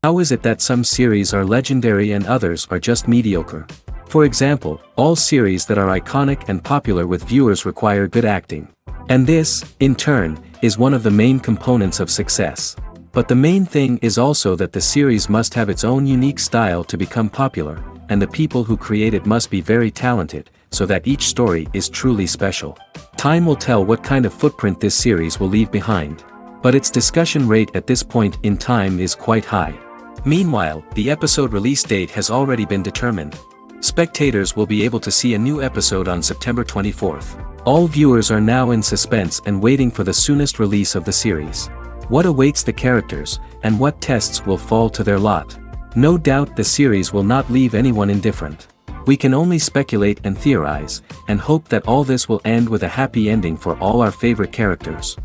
How is it that some series are legendary and others are just mediocre? For example, all series that are iconic and popular with viewers require good acting. And this, in turn, is one of the main components of success. But the main thing is also that the series must have its own unique style to become popular, and the people who create it must be very talented, so that each story is truly special. Time will tell what kind of footprint this series will leave behind. But its discussion rate at this point in time is quite high. Meanwhile, the episode release date has already been determined. Spectators will be able to see a new episode on September 24th. All viewers are now in suspense and waiting for the soonest release of the series. What awaits the characters, and what tests will fall to their lot? No doubt the series will not leave anyone indifferent. We can only speculate and theorize, and hope that all this will end with a happy ending for all our favorite characters.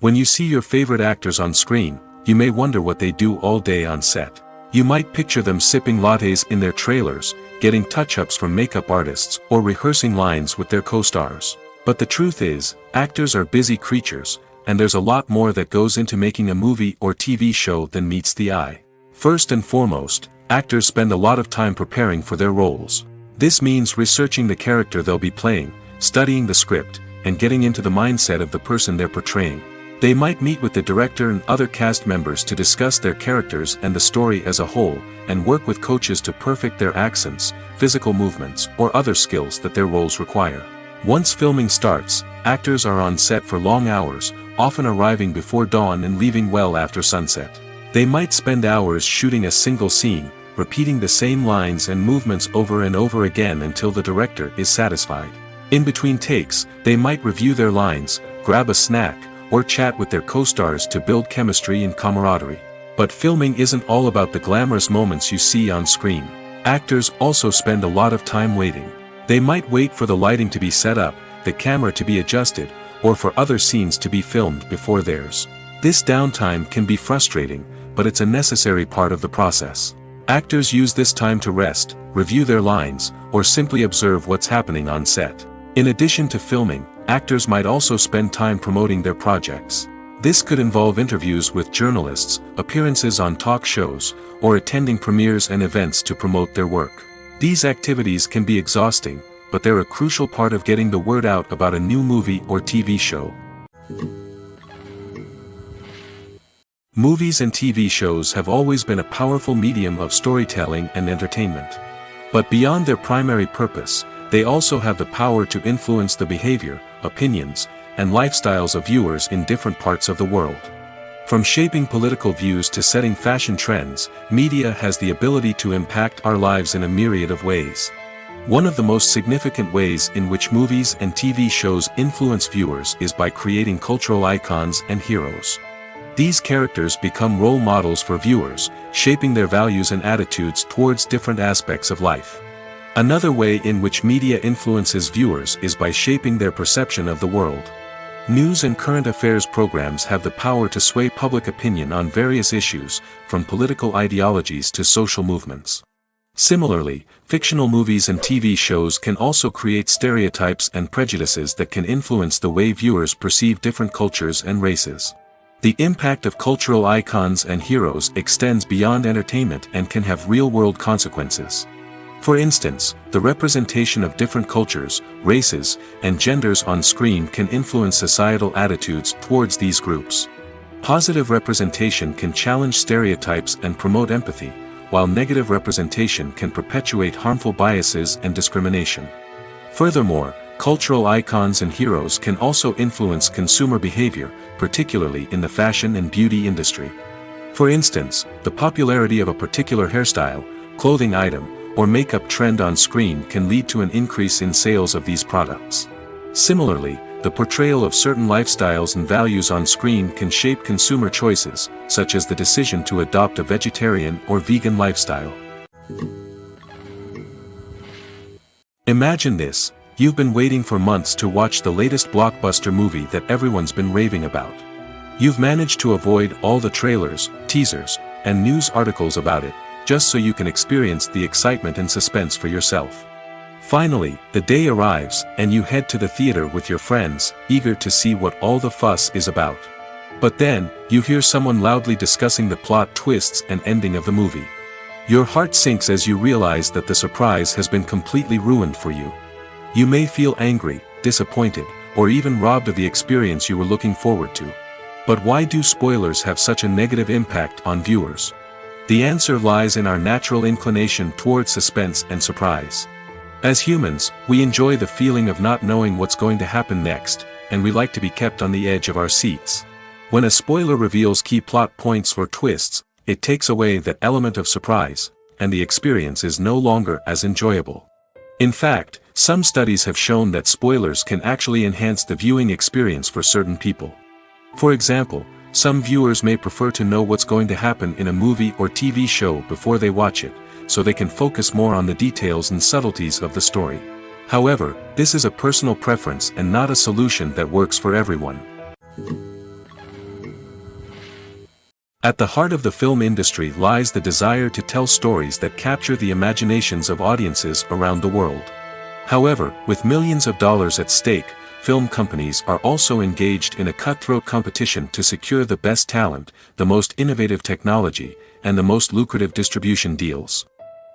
When you see your favorite actors on screen, you may wonder what they do all day on set. You might picture them sipping lattes in their trailers, getting touch-ups from makeup artists, or rehearsing lines with their co-stars. But the truth is, actors are busy creatures, and there's a lot more that goes into making a movie or TV show than meets the eye. First and foremost, actors spend a lot of time preparing for their roles. This means researching the character they'll be playing, studying the script, and getting into the mindset of the person they're portraying. They might meet with the director and other cast members to discuss their characters and the story as a whole, and work with coaches to perfect their accents, physical movements, or other skills that their roles require. Once filming starts, actors are on set for long hours, often arriving before dawn and leaving well after sunset. They might spend hours shooting a single scene, repeating the same lines and movements over and over again until the director is satisfied. In between takes, they might review their lines, grab a snack, or chat with their co-stars to build chemistry and camaraderie. But filming isn't all about the glamorous moments you see on screen. Actors also spend a lot of time waiting. They might wait for the lighting to be set up, the camera to be adjusted, or for other scenes to be filmed before theirs. This downtime can be frustrating, but it's a necessary part of the process. Actors use this time to rest, review their lines, or simply observe what's happening on set. In addition to filming, actors might also spend time promoting their projects. This could involve interviews with journalists, appearances on talk shows, or attending premieres and events to promote their work. These activities can be exhausting, but they're a crucial part of getting the word out about a new movie or TV show. Movies and TV shows have always been a powerful medium of storytelling and entertainment. But beyond their primary purpose, they also have the power to influence the behavior, opinions, and lifestyles of viewers in different parts of the world. From shaping political views to setting fashion trends, media has the ability to impact our lives in a myriad of ways. One of the most significant ways in which movies and TV shows influence viewers is by creating cultural icons and heroes. These characters become role models for viewers, shaping their values and attitudes towards different aspects of life. Another way in which media influences viewers is by shaping their perception of the world. News and current affairs programs have the power to sway public opinion on various issues, from political ideologies to social movements. Similarly, fictional movies and TV shows can also create stereotypes and prejudices that can influence the way viewers perceive different cultures and races. The impact of cultural icons and heroes extends beyond entertainment and can have real-world consequences. For instance, the representation of different cultures, races, and genders on screen can influence societal attitudes towards these groups. Positive representation can challenge stereotypes and promote empathy, while negative representation can perpetuate harmful biases and discrimination. Furthermore, cultural icons and heroes can also influence consumer behavior, particularly in the fashion and beauty industry. For instance, the popularity of a particular hairstyle, clothing item, or makeup trend on screen can lead to an increase in sales of these products. Similarly, the portrayal of certain lifestyles and values on screen can shape consumer choices, such as the decision to adopt a vegetarian or vegan lifestyle. Imagine this: you've been waiting for months to watch the latest blockbuster movie that everyone's been raving about. You've managed to avoid all the trailers, teasers, and news articles about it, just so you can experience the excitement and suspense for yourself. Finally, the day arrives, and you head to the theater with your friends, eager to see what all the fuss is about. But then, you hear someone loudly discussing the plot twists and ending of the movie. Your heart sinks as you realize that the surprise has been completely ruined for you. You may feel angry, disappointed, or even robbed of the experience you were looking forward to. But why do spoilers have such a negative impact on viewers? The answer lies in our natural inclination towards suspense and surprise. As humans, we enjoy the feeling of not knowing what's going to happen next, and we like to be kept on the edge of our seats. When a spoiler reveals key plot points or twists, it takes away that element of surprise, and the experience is no longer as enjoyable. In fact, some studies have shown that spoilers can actually enhance the viewing experience for certain people. For example, some viewers may prefer to know what's going to happen in a movie or TV show before they watch it, so they can focus more on the details and subtleties of the story. However, this is a personal preference and not a solution that works for everyone. At the heart of the film industry lies the desire to tell stories that capture the imaginations of audiences around the world. However, with millions of dollars at stake, film companies are also engaged in a cutthroat competition to secure the best talent, the most innovative technology, and the most lucrative distribution deals.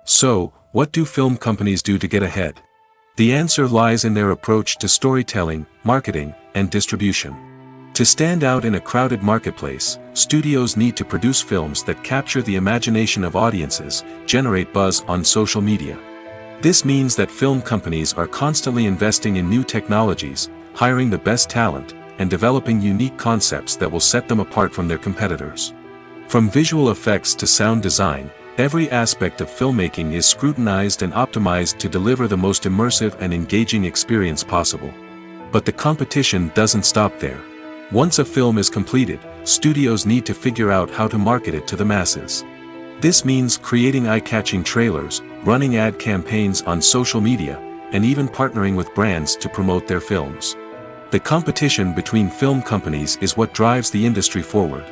So, what do film companies do to get ahead? The answer lies in their approach to storytelling, marketing, and distribution. To stand out in a crowded marketplace, studios need to produce films that capture the imagination of audiences, generate buzz on social media. This means that film companies are constantly investing in new technologies, hiring the best talent, and developing unique concepts that will set them apart from their competitors. From visual effects to sound design, every aspect of filmmaking is scrutinized and optimized to deliver the most immersive and engaging experience possible. But the competition doesn't stop there. Once a film is completed, studios need to figure out how to market it to the masses. This means creating eye-catching trailers, running ad campaigns on social media, and even partnering with brands to promote their films. The competition between film companies is what drives the industry forward.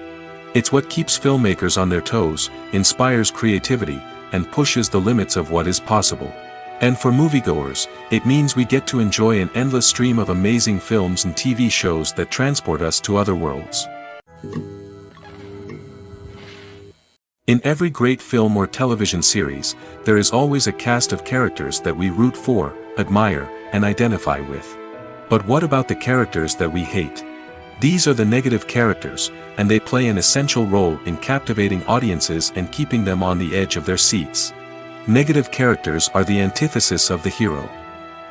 It's what keeps filmmakers on their toes, inspires creativity, and pushes the limits of what is possible. And for moviegoers, it means we get to enjoy an endless stream of amazing films and TV shows that transport us to other worlds. In every great film or television series, there is always a cast of characters that we root for, admire, and identify with. But what about the characters that we hate? These are the negative characters, and they play an essential role in captivating audiences and keeping them on the edge of their seats. Negative characters are the antithesis of the hero.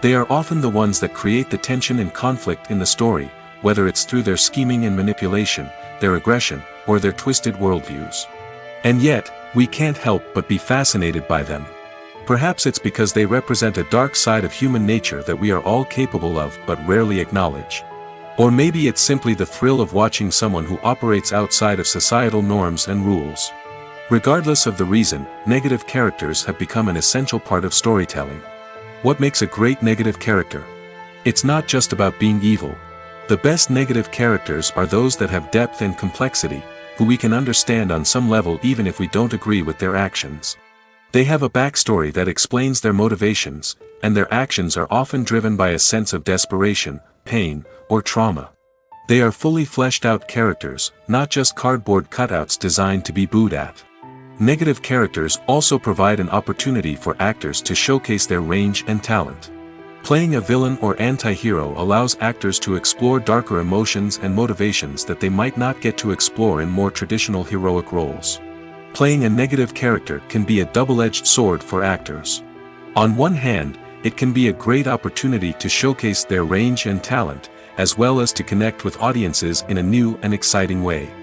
They are often the ones that create the tension and conflict in the story, whether it's through their scheming and manipulation, their aggression, or their twisted worldviews. And yet, we can't help but be fascinated by them. Perhaps it's because they represent a dark side of human nature that we are all capable of but rarely acknowledge. Or maybe it's simply the thrill of watching someone who operates outside of societal norms and rules. Regardless of the reason, negative characters have become an essential part of storytelling. What makes a great negative character? It's not just about being evil. The best negative characters are those that have depth and complexity, who we can understand on some level even if we don't agree with their actions. They have a backstory that explains their motivations, and their actions are often driven by a sense of desperation, pain, or trauma. They are fully fleshed out characters, not just cardboard cutouts designed to be booed at. Negative characters also provide an opportunity for actors to showcase their range and talent. Playing a villain or anti-hero allows actors to explore darker emotions and motivations that they might not get to explore in more traditional heroic roles. Playing a negative character can be a double-edged sword for actors. On one hand, it can be a great opportunity to showcase their range and talent, as well as to connect with audiences in a new and exciting way.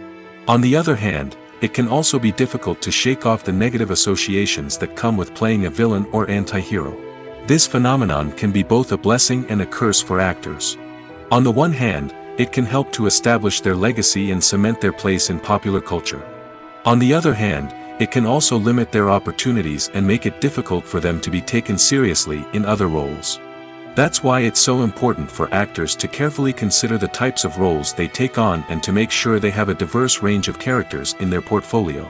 On the other hand, it can also be difficult to shake off the negative associations that come with playing a villain or anti-hero. This phenomenon can be both a blessing and a curse for actors. On the one hand, it can help to establish their legacy and cement their place in popular culture. On the other hand, it can also limit their opportunities and make it difficult for them to be taken seriously in other roles. That's why it's so important for actors to carefully consider the types of roles they take on and to make sure they have a diverse range of characters in their portfolio.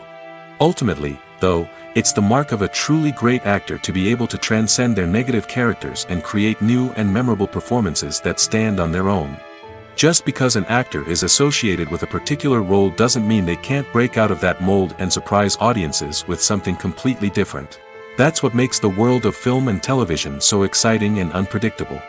Ultimately, though, it's the mark of a truly great actor to be able to transcend their negative characters and create new and memorable performances that stand on their own. Just because an actor is associated with a particular role doesn't mean they can't break out of that mold and surprise audiences with something completely different. That's what makes the world of film and television so exciting and unpredictable.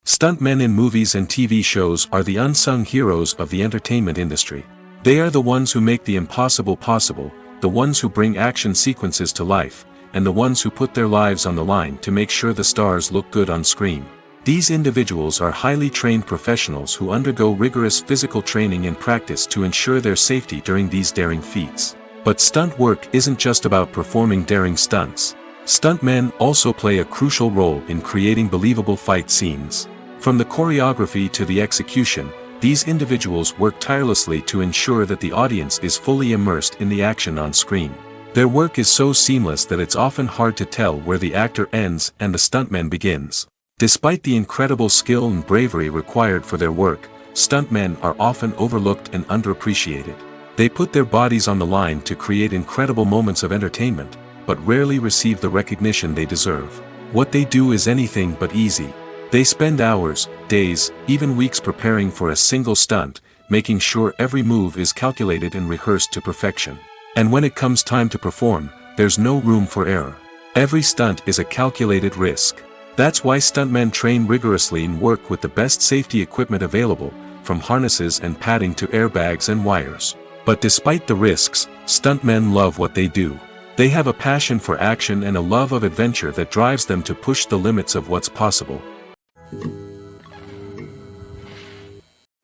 Stuntmen in movies and TV shows are the unsung heroes of the entertainment industry. They are the ones who make the impossible possible, the ones who bring action sequences to life, and the ones who put their lives on the line to make sure the stars look good on screen. These individuals are highly trained professionals who undergo rigorous physical training and practice to ensure their safety during these daring feats. But stunt work isn't just about performing daring stunts. Stuntmen also play a crucial role in creating believable fight scenes. From the choreography to the execution, these individuals work tirelessly to ensure that the audience is fully immersed in the action on screen. Their work is so seamless that it's often hard to tell where the actor ends and the stuntman begins. Despite the incredible skill and bravery required for their work, stuntmen are often overlooked and underappreciated. They put their bodies on the line to create incredible moments of entertainment, but rarely receive the recognition they deserve. What they do is anything but easy. They spend hours, days, even weeks preparing for a single stunt, making sure every move is calculated and rehearsed to perfection. And when it comes time to perform, there's no room for error. Every stunt is a calculated risk. That's why stuntmen train rigorously and work with the best safety equipment available, from harnesses and padding to airbags and wires. But despite the risks, stuntmen love what they do. They have a passion for action and a love of adventure that drives them to push the limits of what's possible.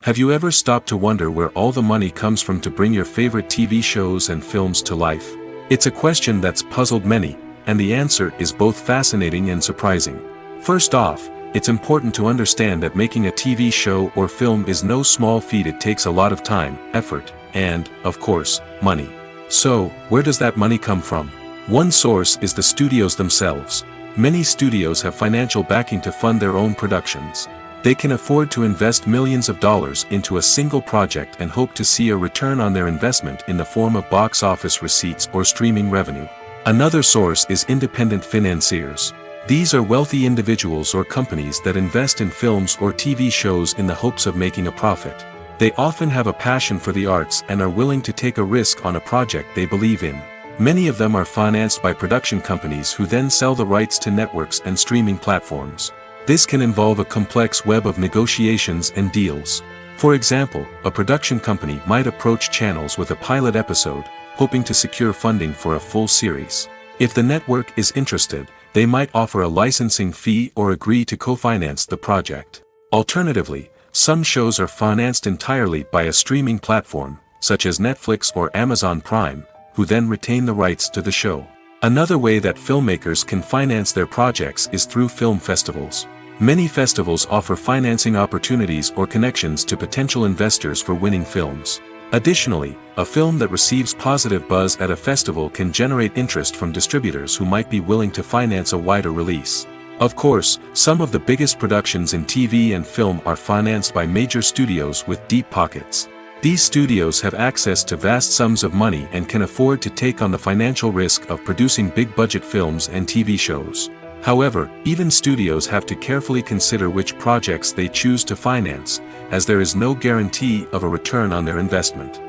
Have you ever stopped to wonder where all the money comes from to bring your favorite TV shows and films to life? It's a question that's puzzled many, and the answer is both fascinating and surprising. First off, it's important to understand that making a TV show or film is no small feat. It takes a lot of time, effort, and, of course, money. So, where does that money come from? One source is the studios themselves. Many studios have financial backing to fund their own productions. They can afford to invest millions of dollars into a single project and hope to see a return on their investment in the form of box office receipts or streaming revenue. Another source is independent financiers. These are wealthy individuals or companies that invest in films or TV shows in the hopes of making a profit. They often have a passion for the arts and are willing to take a risk on a project they believe in. Many of them are financed by production companies who then sell the rights to networks and streaming platforms. This can involve a complex web of negotiations and deals. For example, a production company might approach channels with a pilot episode, hoping to secure funding for a full series. If the network is interested, they might offer a licensing fee or agree to co-finance the project. Alternatively, some shows are financed entirely by a streaming platform, such as Netflix or Amazon Prime, who then retain the rights to the show. Another way that filmmakers can finance their projects is through film festivals. Many festivals offer financing opportunities or connections to potential investors for winning films. Additionally, a film that receives positive buzz at a festival can generate interest from distributors who might be willing to finance a wider release. Of course, some of the biggest productions in TV and film are financed by major studios with deep pockets. These studios have access to vast sums of money and can afford to take on the financial risk of producing big-budget films and TV shows. However, even studios have to carefully consider which projects they choose to finance, as there is no guarantee of a return on their investment.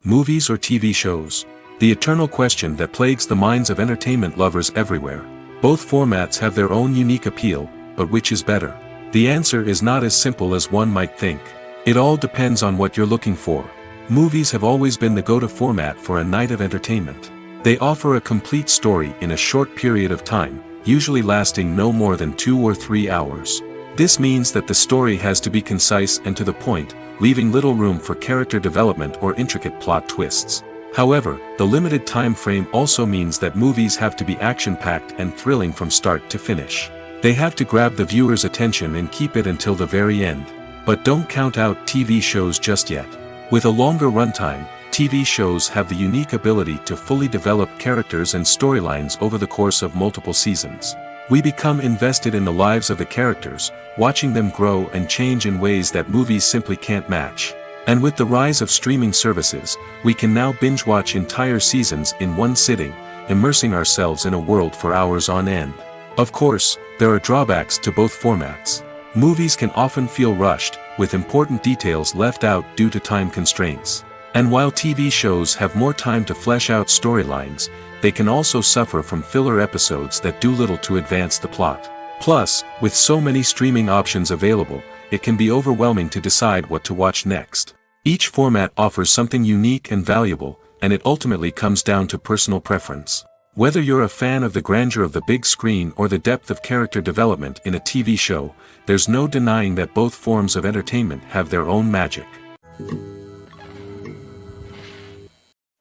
Movies or TV shows? The eternal question that plagues the minds of entertainment lovers everywhere. Both formats have their own unique appeal, but which is better? The answer is not as simple as one might think. It all depends on what you're looking for. Movies have always been the go-to format for a night of entertainment. They offer a complete story in a short period of time, usually lasting no more than 2 or 3 hours. This means that the story has to be concise and to the point, leaving little room for character development or intricate plot twists. However, the limited time frame also means that movies have to be action-packed and thrilling from start to finish. They have to grab the viewer's attention and keep it until the very end. But don't count out TV shows just yet. With a longer runtime, TV shows have the unique ability to fully develop characters and storylines over the course of multiple seasons. We become invested in the lives of the characters, watching them grow and change in ways that movies simply can't match. And with the rise of streaming services, we can now binge-watch entire seasons in one sitting, immersing ourselves in a world for hours on end. Of course, there are drawbacks to both formats. Movies can often feel rushed, with important details left out due to time constraints. And while TV shows have more time to flesh out storylines, they can also suffer from filler episodes that do little to advance the plot. Plus, with so many streaming options available, it can be overwhelming to decide what to watch next. Each format offers something unique and valuable, and it ultimately comes down to personal preference. Whether you're a fan of the grandeur of the big screen or the depth of character development in a TV show, there's no denying that both forms of entertainment have their own magic.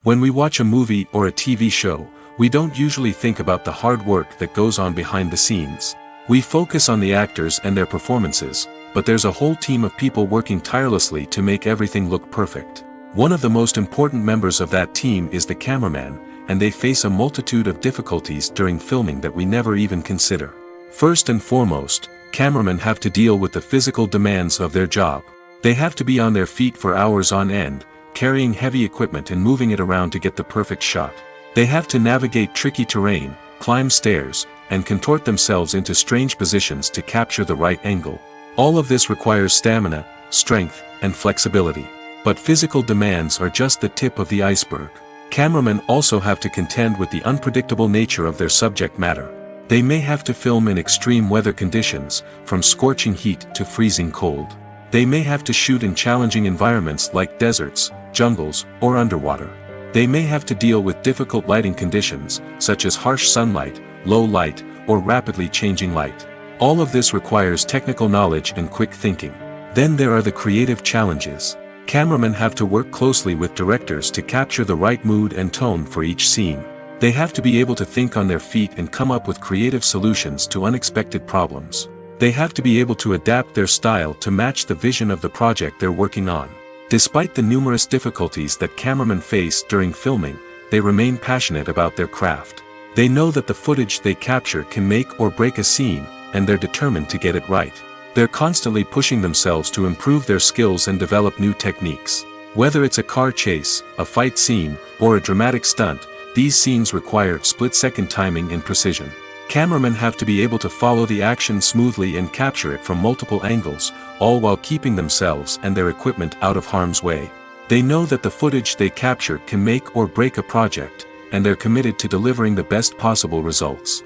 When we watch a movie or a TV show, we don't usually think about the hard work that goes on behind the scenes. We focus on the actors and their performances, but there's a whole team of people working tirelessly to make everything look perfect. One of the most important members of that team is the cameraman, and they face a multitude of difficulties during filming that we never even consider. First and foremost, cameramen have to deal with the physical demands of their job. They have to be on their feet for hours on end, carrying heavy equipment and moving it around to get the perfect shot. They have to navigate tricky terrain, climb stairs, and contort themselves into strange positions to capture the right angle. All of this requires stamina, strength, and flexibility. But physical demands are just the tip of the iceberg. Cameramen also have to contend with the unpredictable nature of their subject matter. They may have to film in extreme weather conditions, from scorching heat to freezing cold. They may have to shoot in challenging environments like deserts, jungles, or underwater. They may have to deal with difficult lighting conditions, such as harsh sunlight, low light, or rapidly changing light. All of this requires technical knowledge and quick thinking. Then there are the creative challenges. Cameramen have to work closely with directors to capture the right mood and tone for each scene. They have to be able to think on their feet and come up with creative solutions to unexpected problems. They have to be able to adapt their style to match the vision of the project they're working on. Despite the numerous difficulties that cameramen face during filming, they remain passionate about their craft. They know that the footage they capture can make or break a scene, and they're determined to get it right. They're constantly pushing themselves to improve their skills and develop new techniques. Whether it's a car chase, a fight scene, or a dramatic stunt, these scenes require split-second timing and precision. Cameramen have to be able to follow the action smoothly and capture it from multiple angles, all while keeping themselves and their equipment out of harm's way. They know that the footage they capture can make or break a project, and they're committed to delivering the best possible results.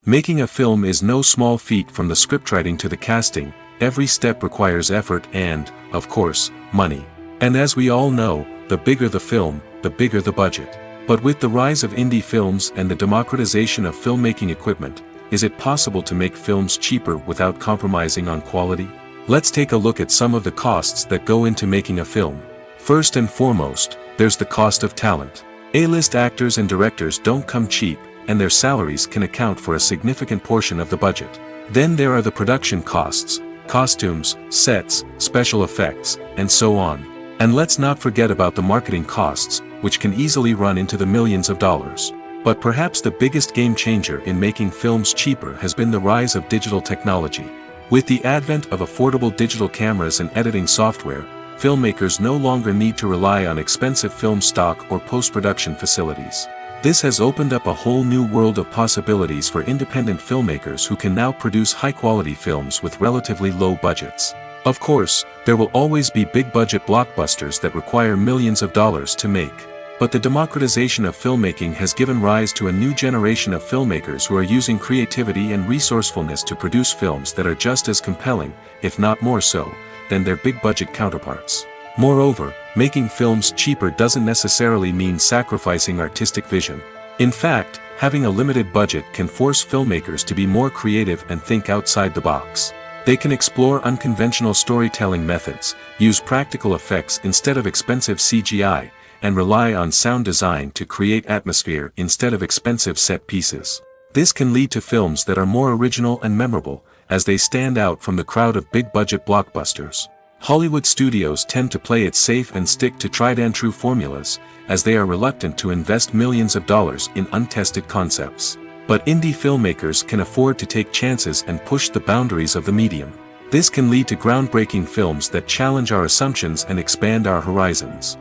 Making a film is no small feat. From the scriptwriting to the casting, every step requires effort and, of course, money. And as we all know, the bigger the film, the bigger the budget. But with the rise of indie films and the democratization of filmmaking equipment, is it possible to make films cheaper without compromising on quality? Let's take a look at some of the costs that go into making a film. First and foremost, there's the cost of talent. A-list actors and directors don't come cheap, and their salaries can account for a significant portion of the budget. Then there are the production costs, costumes, sets, special effects, and so on. And let's not forget about the marketing costs, which can easily run into the millions of dollars. But perhaps the biggest game changer in making films cheaper has been the rise of digital technology. With the advent of affordable digital cameras and editing software, filmmakers no longer need to rely on expensive film stock or post-production facilities. This has opened up a whole new world of possibilities for independent filmmakers who can now produce high-quality films with relatively low budgets. Of course, there will always be big-budget blockbusters that require millions of dollars to make. But the democratization of filmmaking has given rise to a new generation of filmmakers who are using creativity and resourcefulness to produce films that are just as compelling, if not more so, than their big-budget counterparts. Moreover, making films cheaper doesn't necessarily mean sacrificing artistic vision. In fact, having a limited budget can force filmmakers to be more creative and think outside the box. They can explore unconventional storytelling methods, use practical effects instead of expensive CGI, and rely on sound design to create atmosphere instead of expensive set pieces. This can lead to films that are more original and memorable, as they stand out from the crowd of big-budget blockbusters. Hollywood studios tend to play it safe and stick to tried-and-true formulas, as they are reluctant to invest millions of dollars in untested concepts. But indie filmmakers can afford to take chances and push the boundaries of the medium. This can lead to groundbreaking films that challenge our assumptions and expand our horizons.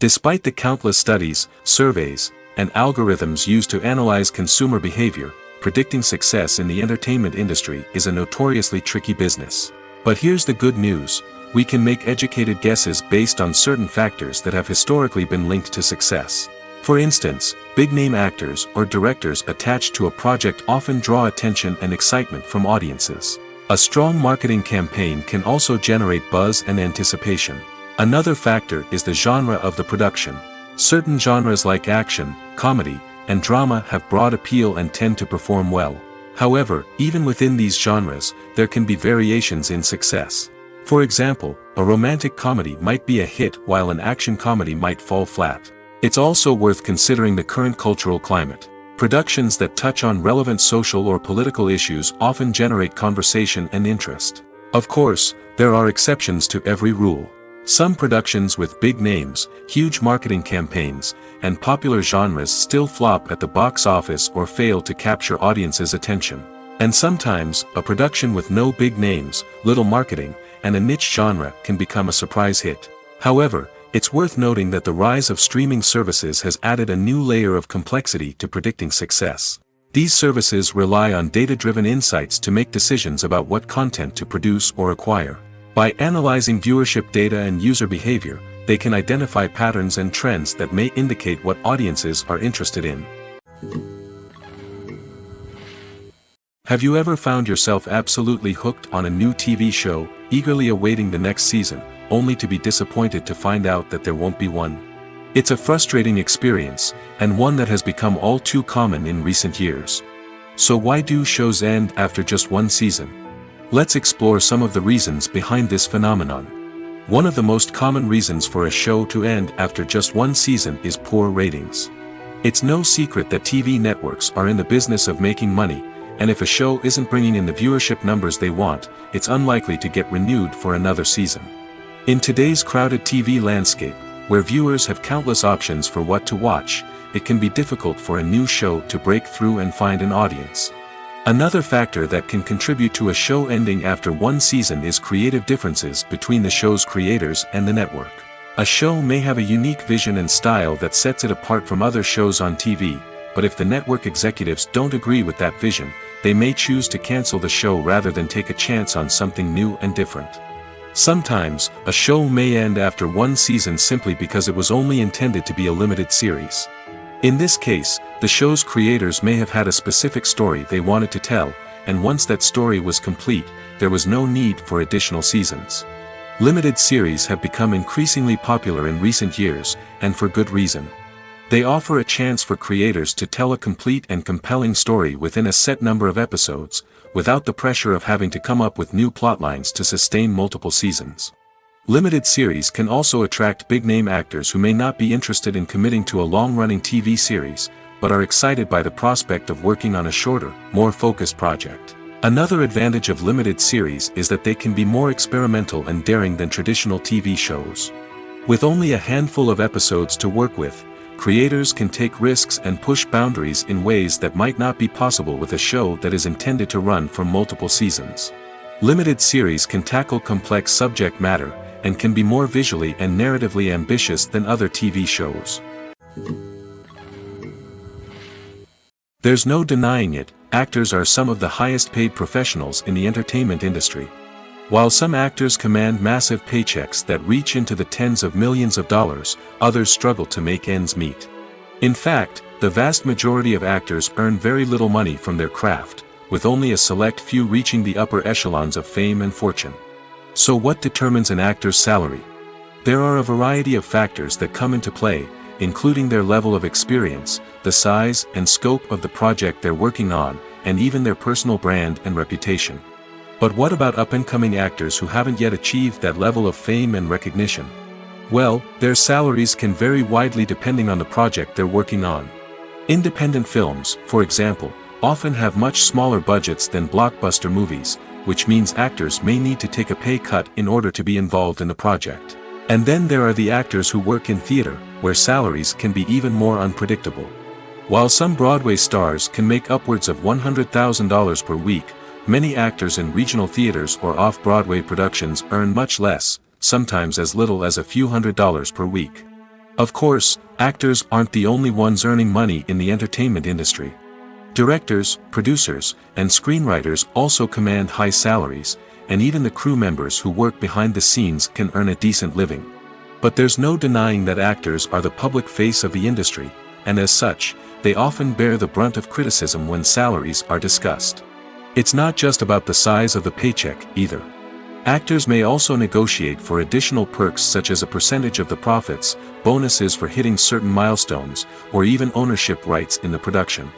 Despite the countless studies, surveys, and algorithms used to analyze consumer behavior, predicting success in the entertainment industry is a notoriously tricky business. But here's the good news: we can make educated guesses based on certain factors that have historically been linked to success. For instance, big-name actors or directors attached to a project often draw attention and excitement from audiences. A strong marketing campaign can also generate buzz and anticipation. Another factor is the genre of the production. Certain genres like action, comedy, and drama have broad appeal and tend to perform well. However, even within these genres, there can be variations in success. For example, a romantic comedy might be a hit while an action comedy might fall flat. It's also worth considering the current cultural climate. Productions that touch on relevant social or political issues often generate conversation and interest. Of course, there are exceptions to every rule. Some productions with big names, huge marketing campaigns, and popular genres still flop at the box office or fail to capture audiences' attention. And sometimes, a production with no big names, little marketing, and a niche genre can become a surprise hit. However, it's worth noting that the rise of streaming services has added a new layer of complexity to predicting success. These services rely on data-driven insights to make decisions about what content to produce or acquire. By analyzing viewership data and user behavior, they can identify patterns and trends that may indicate what audiences are interested in. Have you ever found yourself absolutely hooked on a new TV show, eagerly awaiting the next season, only to be disappointed to find out that there won't be one? It's a frustrating experience, and one that has become all too common in recent years. So why do shows end after just one season? Let's explore some of the reasons behind this phenomenon. One of the most common reasons for a show to end after just one season is poor ratings. It's no secret that TV networks are in the business of making money, and if a show isn't bringing in the viewership numbers they want, it's unlikely to get renewed for another season. In today's crowded TV landscape, where viewers have countless options for what to watch, it can be difficult for a new show to break through and find an audience. Another factor that can contribute to a show ending after one season is creative differences between the show's creators and the network. A show may have a unique vision and style that sets it apart from other shows on TV, but if the network executives don't agree with that vision, they may choose to cancel the show rather than take a chance on something new and different. Sometimes, a show may end after one season simply because it was only intended to be a limited series. In this case, the show's creators may have had a specific story they wanted to tell, and once that story was complete, there was no need for additional seasons. Limited series have become increasingly popular in recent years, and for good reason. They offer a chance for creators to tell a complete and compelling story within a set number of episodes, without the pressure of having to come up with new plotlines to sustain multiple seasons. Limited series can also attract big-name actors who may not be interested in committing to a long-running TV series, but are excited by the prospect of working on a shorter, more focused project. Another advantage of limited series is that they can be more experimental and daring than traditional TV shows. With only a handful of episodes to work with, creators can take risks and push boundaries in ways that might not be possible with a show that is intended to run for multiple seasons. Limited series can tackle complex subject matter, and can be more visually and narratively ambitious than other TV shows. There's no denying it, actors are some of the highest paid professionals in the entertainment industry. While some actors command massive paychecks that reach into the tens of millions of dollars, others struggle to make ends meet. In fact, the vast majority of actors earn very little money from their craft, with only a select few reaching the upper echelons of fame and fortune. So what determines an actor's salary? There are a variety of factors that come into play, including their level of experience, the size and scope of the project they're working on, and even their personal brand and reputation. But what about up-and-coming actors who haven't yet achieved that level of fame and recognition? Well, their salaries can vary widely depending on the project they're working on. Independent films, for example, often have much smaller budgets than blockbuster movies, which means actors may need to take a pay cut in order to be involved in the project. And then there are the actors who work in theater, where salaries can be even more unpredictable. While some Broadway stars can make upwards of $100,000 per week, many actors in regional theaters or off-Broadway productions earn much less, sometimes as little as a few $100s per week. Of course, actors aren't the only ones earning money in the entertainment industry. Directors, producers, and screenwriters also command high salaries, and even the crew members who work behind the scenes can earn a decent living. But there's no denying that actors are the public face of the industry, and as such, they often bear the brunt of criticism when salaries are discussed. It's not just about the size of the paycheck, either. Actors may also negotiate for additional perks such as a percentage of the profits, bonuses for hitting certain milestones, or even ownership rights in the production.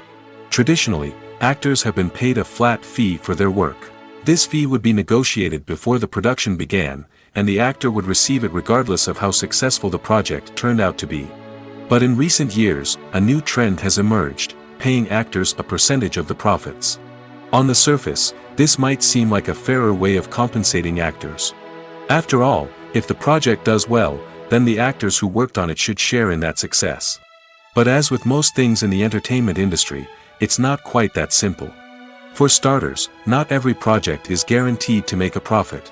Traditionally, actors have been paid a flat fee for their work. This fee would be negotiated before the production began, and the actor would receive it regardless of how successful the project turned out to be. But in recent years, a new trend has emerged, paying actors a percentage of the profits. On the surface, this might seem like a fairer way of compensating actors. After all, if the project does well, then the actors who worked on it should share in that success. But as with most things in the entertainment industry, it's not quite that simple. For starters, not every project is guaranteed to make a profit.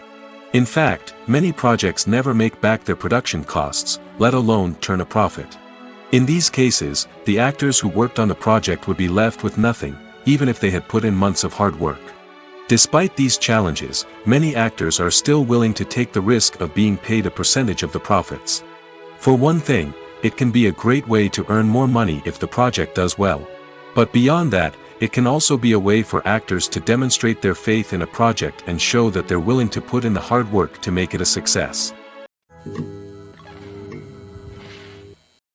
In fact, many projects never make back their production costs, let alone turn a profit. In these cases, the actors who worked on the project would be left with nothing, even if they had put in months of hard work. Despite these challenges, many actors are still willing to take the risk of being paid a percentage of the profits. For one thing, it can be a great way to earn more money if the project does well. But beyond that, it can also be a way for actors to demonstrate their faith in a project and show that they're willing to put in the hard work to make it a success.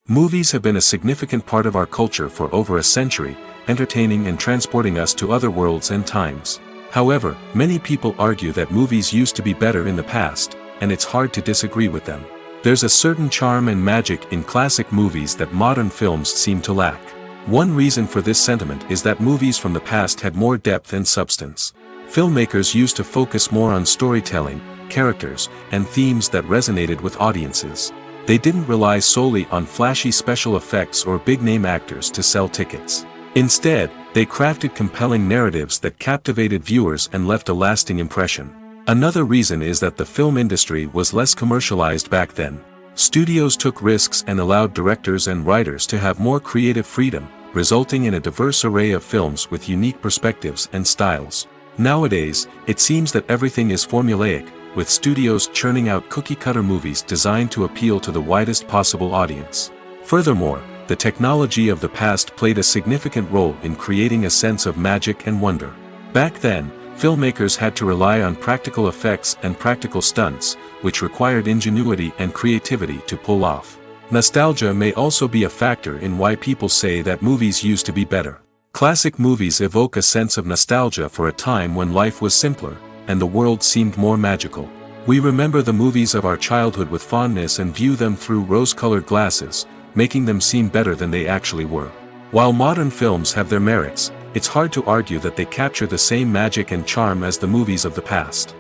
Movies have been a significant part of our culture for over a century, entertaining and transporting us to other worlds and times. However, many people argue that movies used to be better in the past, and it's hard to disagree with them. There's a certain charm and magic in classic movies that modern films seem to lack. One reason for this sentiment is that movies from the past had more depth and substance. Filmmakers used to focus more on storytelling, characters, and themes that resonated with audiences. They didn't rely solely on flashy special effects or big-name actors to sell tickets. Instead, they crafted compelling narratives that captivated viewers and left a lasting impression. Another reason is that the film industry was less commercialized back then. Studios took risks and allowed directors and writers to have more creative freedom, resulting in a diverse array of films with unique perspectives and styles. Nowadays, it seems that everything is formulaic, with studios churning out cookie-cutter movies designed to appeal to the widest possible audience. Furthermore, the technology of the past played a significant role in creating a sense of magic and wonder. Back then, filmmakers had to rely on practical effects and practical stunts, which required ingenuity and creativity to pull off. Nostalgia may also be a factor in why people say that movies used to be better. Classic movies evoke a sense of nostalgia for a time when life was simpler, and the world seemed more magical. We remember the movies of our childhood with fondness and view them through rose-colored glasses, making them seem better than they actually were. While modern films have their merits, it's hard to argue that they capture the same magic and charm as the movies of the past.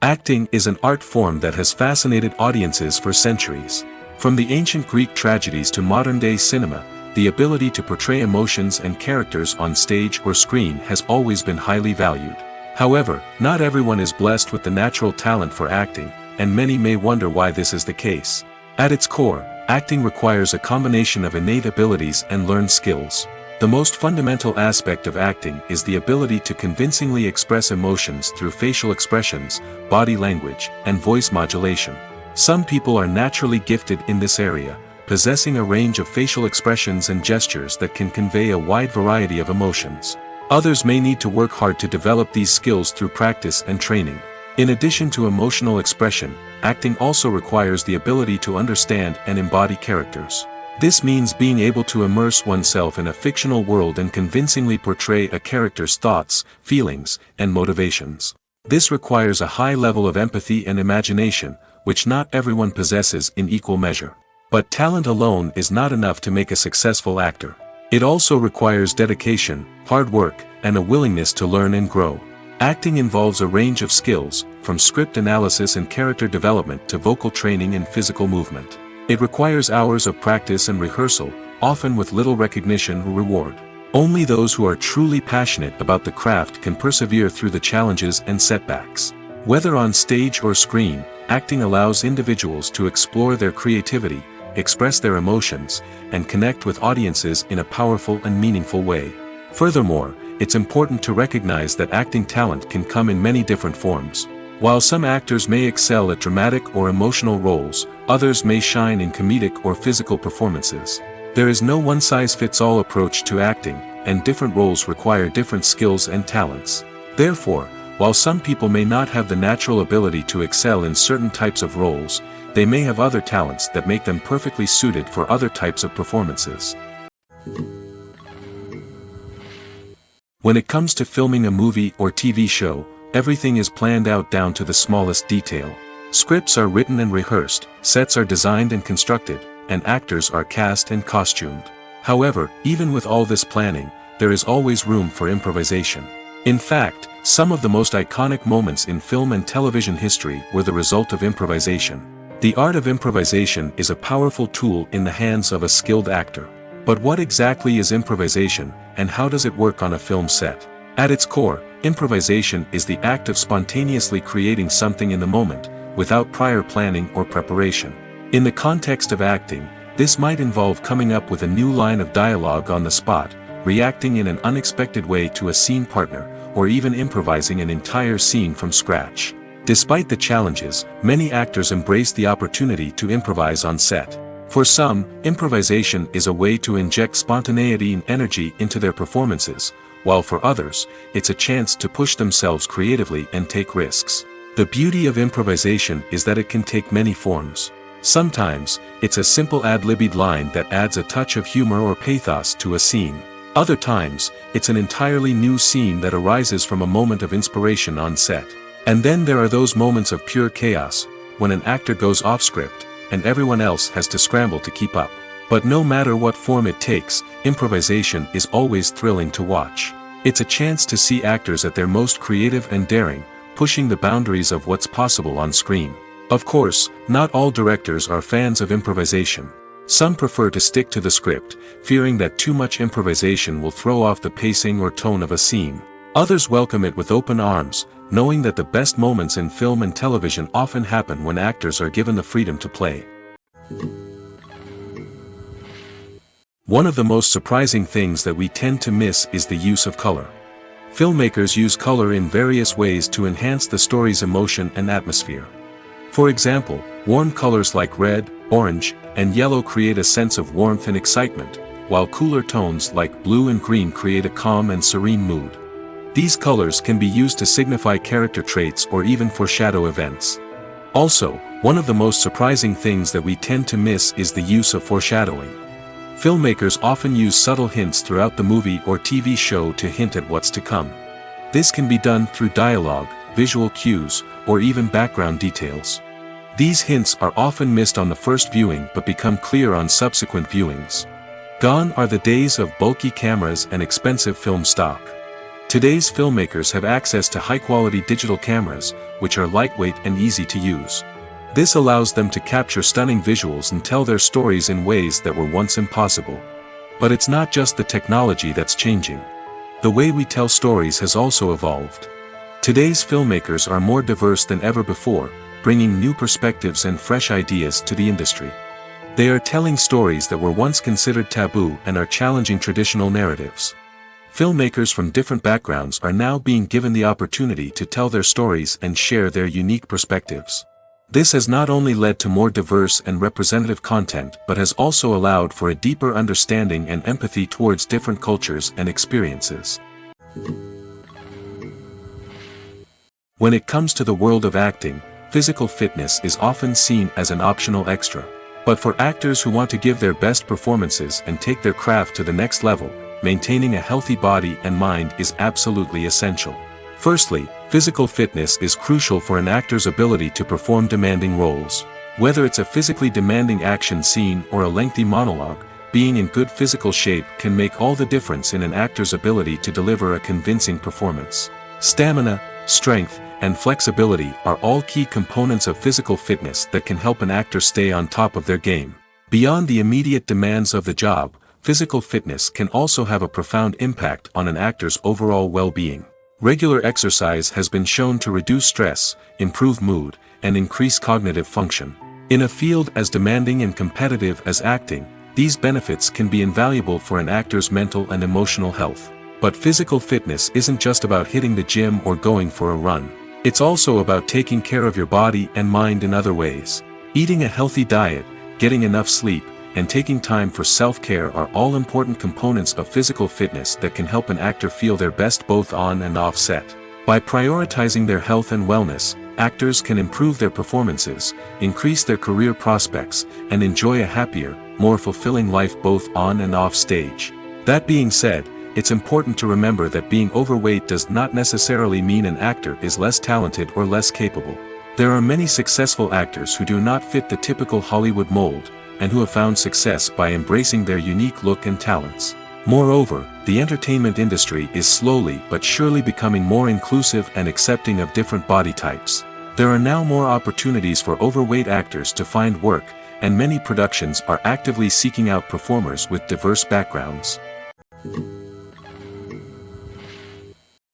Acting is an art form that has fascinated audiences for centuries. From the ancient Greek tragedies to modern-day cinema, the ability to portray emotions and characters on stage or screen has always been highly valued. However, not everyone is blessed with the natural talent for acting, and many may wonder why this is the case. At its core, acting requires a combination of innate abilities and learned skills. The most fundamental aspect of acting is the ability to convincingly express emotions through facial expressions, body language, and voice modulation. Some people are naturally gifted in this area, possessing a range of facial expressions and gestures that can convey a wide variety of emotions. Others may need to work hard to develop these skills through practice and training. In addition to emotional expression, acting also requires the ability to understand and embody characters. This means being able to immerse oneself in a fictional world and convincingly portray a character's thoughts, feelings, and motivations. This requires a high level of empathy and imagination, which not everyone possesses in equal measure. But talent alone is not enough to make a successful actor. It also requires dedication, hard work, and a willingness to learn and grow. Acting involves a range of skills, from script analysis and character development to vocal training and physical movement. It requires hours of practice and rehearsal, often with little recognition or reward. Only those who are truly passionate about the craft can persevere through the challenges and setbacks. Whether on stage or screen, acting allows individuals to explore their creativity, express their emotions, and connect with audiences in a powerful and meaningful way. Furthermore, it's important to recognize that acting talent can come in many different forms. While some actors may excel at dramatic or emotional roles, others may shine in comedic or physical performances. There is no one-size-fits-all approach to acting, and different roles require different skills and talents. Therefore, while some people may not have the natural ability to excel in certain types of roles, they may have other talents that make them perfectly suited for other types of performances. When it comes to filming a movie or TV show, everything is planned out down to the smallest detail. Scripts are written and rehearsed, sets are designed and constructed, and actors are cast and costumed. However, even with all this planning, there is always room for improvisation. In fact, some of the most iconic moments in film and television history were the result of improvisation. The art of improvisation is a powerful tool in the hands of a skilled actor. But what exactly is improvisation, and how does it work on a film set? At its core, improvisation is the act of spontaneously creating something in the moment, without prior planning or preparation. In the context of acting, this might involve coming up with a new line of dialogue on the spot, reacting in an unexpected way to a scene partner, or even improvising an entire scene from scratch. Despite the challenges, many actors embrace the opportunity to improvise on set. For some, improvisation is a way to inject spontaneity and energy into their performances, while for others, it's a chance to push themselves creatively and take risks. The beauty of improvisation is that it can take many forms. Sometimes, it's a simple ad-libbed line that adds a touch of humor or pathos to a scene. Other times, it's an entirely new scene that arises from a moment of inspiration on set. And then there are those moments of pure chaos, when an actor goes off script, and everyone else has to scramble to keep up. But no matter what form it takes, improvisation is always thrilling to watch. It's a chance to see actors at their most creative and daring, pushing the boundaries of what's possible on screen. Of course, not all directors are fans of improvisation. Some prefer to stick to the script, fearing that too much improvisation will throw off the pacing or tone of a scene. Others welcome it with open arms, knowing that the best moments in film and television often happen when actors are given the freedom to play. One of the most surprising things that we tend to miss is the use of color. Filmmakers use color in various ways to enhance the story's emotion and atmosphere. For example, warm colors like red, orange, and yellow create a sense of warmth and excitement, while cooler tones like blue and green create a calm and serene mood. These colors can be used to signify character traits or even foreshadow events. Also, one of the most surprising things that we tend to miss is the use of foreshadowing. Filmmakers often use subtle hints throughout the movie or TV show to hint at what's to come. This can be done through dialogue, visual cues, or even background details. These hints are often missed on the first viewing but become clear on subsequent viewings. Gone are the days of bulky cameras and expensive film stock. Today's filmmakers have access to high-quality digital cameras, which are lightweight and easy to use. This allows them to capture stunning visuals and tell their stories in ways that were once impossible. But it's not just the technology that's changing. The way we tell stories has also evolved. Today's filmmakers are more diverse than ever before, bringing new perspectives and fresh ideas to the industry. They are telling stories that were once considered taboo and are challenging traditional narratives. Filmmakers from different backgrounds are now being given the opportunity to tell their stories and share their unique perspectives. This has not only led to more diverse and representative content but has also allowed for a deeper understanding and empathy towards different cultures and experiences. When it comes to the world of acting, physical fitness is often seen as an optional extra. But for actors who want to give their best performances and take their craft to the next level, maintaining a healthy body and mind is absolutely essential. Firstly, physical fitness is crucial for an actor's ability to perform demanding roles. Whether it's a physically demanding action scene or a lengthy monologue, being in good physical shape can make all the difference in an actor's ability to deliver a convincing performance. Stamina, strength, and flexibility are all key components of physical fitness that can help an actor stay on top of their game. Beyond the immediate demands of the job, physical fitness can also have a profound impact on an actor's overall well-being. Regular exercise has been shown to reduce stress, improve mood, and increase cognitive function. In a field as demanding and competitive as acting, these benefits can be invaluable for an actor's mental and emotional health. But physical fitness isn't just about hitting the gym or going for a run. It's also about taking care of your body and mind in other ways. Eating a healthy diet, getting enough sleep, and taking time for self-care are all important components of physical fitness that can help an actor feel their best both on and off set. By prioritizing their health and wellness, actors can improve their performances, increase their career prospects, and enjoy a happier, more fulfilling life both on and off stage. That being said, it's important to remember that being overweight does not necessarily mean an actor is less talented or less capable. There are many successful actors who do not fit the typical Hollywood mold, and who have found success by embracing their unique look and talents. Moreover, the entertainment industry is slowly but surely becoming more inclusive and accepting of different body types. There are now more opportunities for overweight actors to find work, and many productions are actively seeking out performers with diverse backgrounds.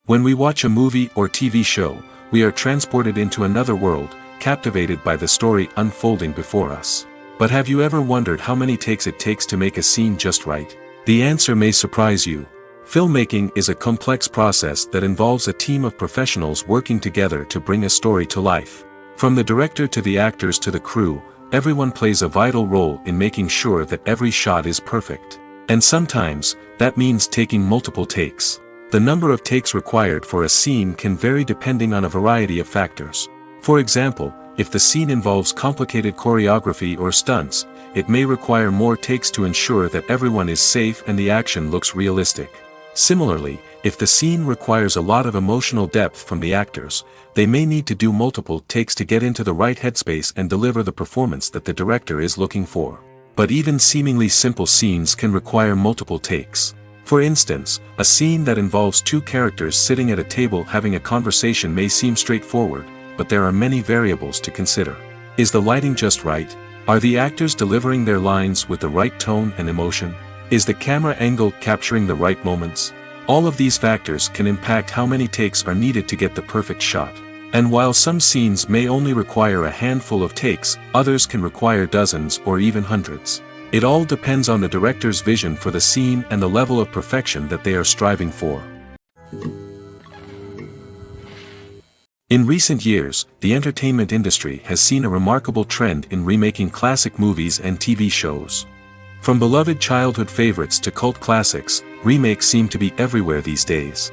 When we watch a movie or TV show, we are transported into another world, captivated by the story unfolding before us. But have you ever wondered how many takes it takes to make a scene just right? The answer may surprise you. Filmmaking is a complex process that involves a team of professionals working together to bring a story to life. From the director to the actors to the crew, everyone plays a vital role in making sure that every shot is perfect. And sometimes, that means taking multiple takes. The number of takes required for a scene can vary depending on a variety of factors. For example, if the scene involves complicated choreography or stunts, it may require more takes to ensure that everyone is safe and the action looks realistic. Similarly, if the scene requires a lot of emotional depth from the actors, they may need to do multiple takes to get into the right headspace and deliver the performance that the director is looking for. But even seemingly simple scenes can require multiple takes. For instance, a scene that involves two characters sitting at a table having a conversation may seem straightforward, but there are many variables to consider. Is the lighting just right? Are the actors delivering their lines with the right tone and emotion? Is the camera angle capturing the right moments? All of these factors can impact how many takes are needed to get the perfect shot. And while some scenes may only require a handful of takes, others can require dozens or even hundreds. It all depends on the director's vision for the scene and the level of perfection that they are striving for. In recent years, the entertainment industry has seen a remarkable trend in remaking classic movies and TV shows. From beloved childhood favorites to cult classics, remakes seem to be everywhere these days.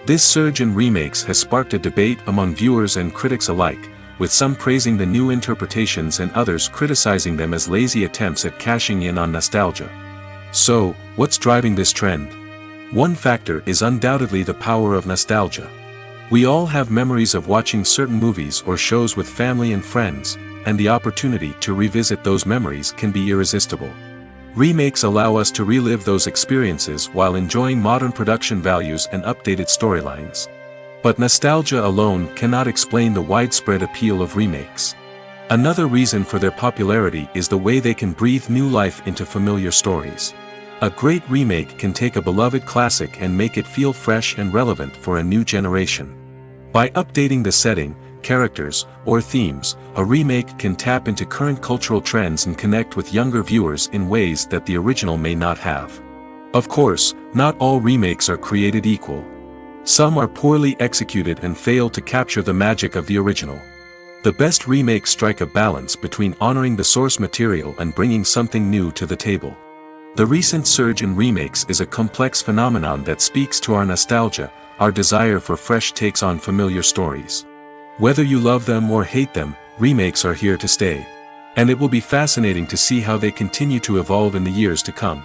This surge in remakes has sparked a debate among viewers and critics alike, with some praising the new interpretations and others criticizing them as lazy attempts at cashing in on nostalgia. So, what's driving this trend? One factor is undoubtedly the power of nostalgia. We all have memories of watching certain movies or shows with family and friends, and the opportunity to revisit those memories can be irresistible. Remakes allow us to relive those experiences while enjoying modern production values and updated storylines. But nostalgia alone cannot explain the widespread appeal of remakes. Another reason for their popularity is the way they can breathe new life into familiar stories. A great remake can take a beloved classic and make it feel fresh and relevant for a new generation. By updating the setting, characters, or themes, a remake can tap into current cultural trends and connect with younger viewers in ways that the original may not have. Of course, not all remakes are created equal. Some are poorly executed and fail to capture the magic of the original. The best remakes strike a balance between honoring the source material and bringing something new to the table. The recent surge in remakes is a complex phenomenon that speaks to our nostalgia, our desire for fresh takes on familiar stories. Whether you love them or hate them, remakes are here to stay. And it will be fascinating to see how they continue to evolve in the years to come.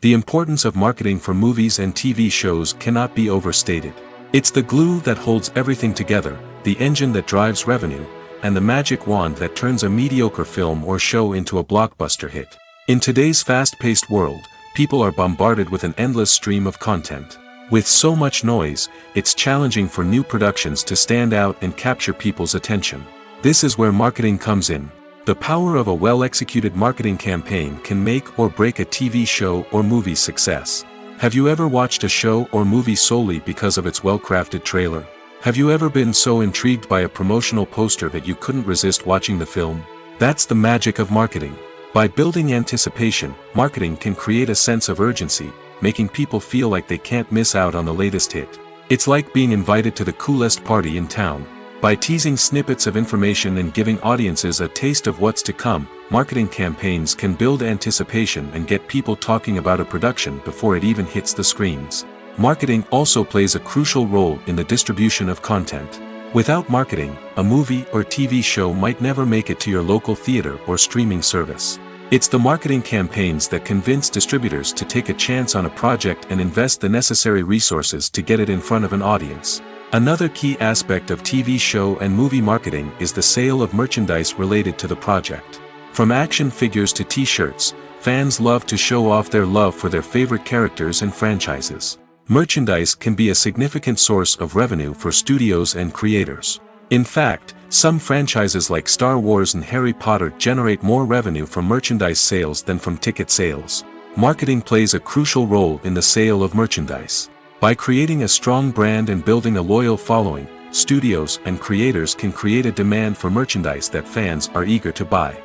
The importance of marketing for movies and TV shows cannot be overstated. It's the glue that holds everything together, the engine that drives revenue, and the magic wand that turns a mediocre film or show into a blockbuster hit. In today's fast-paced world, people are bombarded with an endless stream of content. With so much noise, it's challenging for new productions to stand out and capture people's attention. This is where marketing comes in. The power of a well-executed marketing campaign can make or break a TV show or movie's success. Have you ever watched a show or movie solely because of its well-crafted trailer? Have you ever been so intrigued by a promotional poster that you couldn't resist watching the film? That's the magic of marketing. By building anticipation, marketing can create a sense of urgency, making people feel like they can't miss out on the latest hit. It's like being invited to the coolest party in town. By teasing snippets of information and giving audiences a taste of what's to come, marketing campaigns can build anticipation and get people talking about a production before it even hits the screens. Marketing also plays a crucial role in the distribution of content. Without marketing, a movie or TV show might never make it to your local theater or streaming service. It's the marketing campaigns that convince distributors to take a chance on a project and invest the necessary resources to get it in front of an audience. Another key aspect of TV show and movie marketing is the sale of merchandise related to the project. From action figures to t-shirts, fans love to show off their love for their favorite characters and franchises. Merchandise can be a significant source of revenue for studios and creators. In fact, some franchises like Star Wars and Harry Potter generate more revenue from merchandise sales than from ticket sales. Marketing plays a crucial role in the sale of merchandise. By creating a strong brand and building a loyal following, studios and creators can create a demand for merchandise that fans are eager to buy.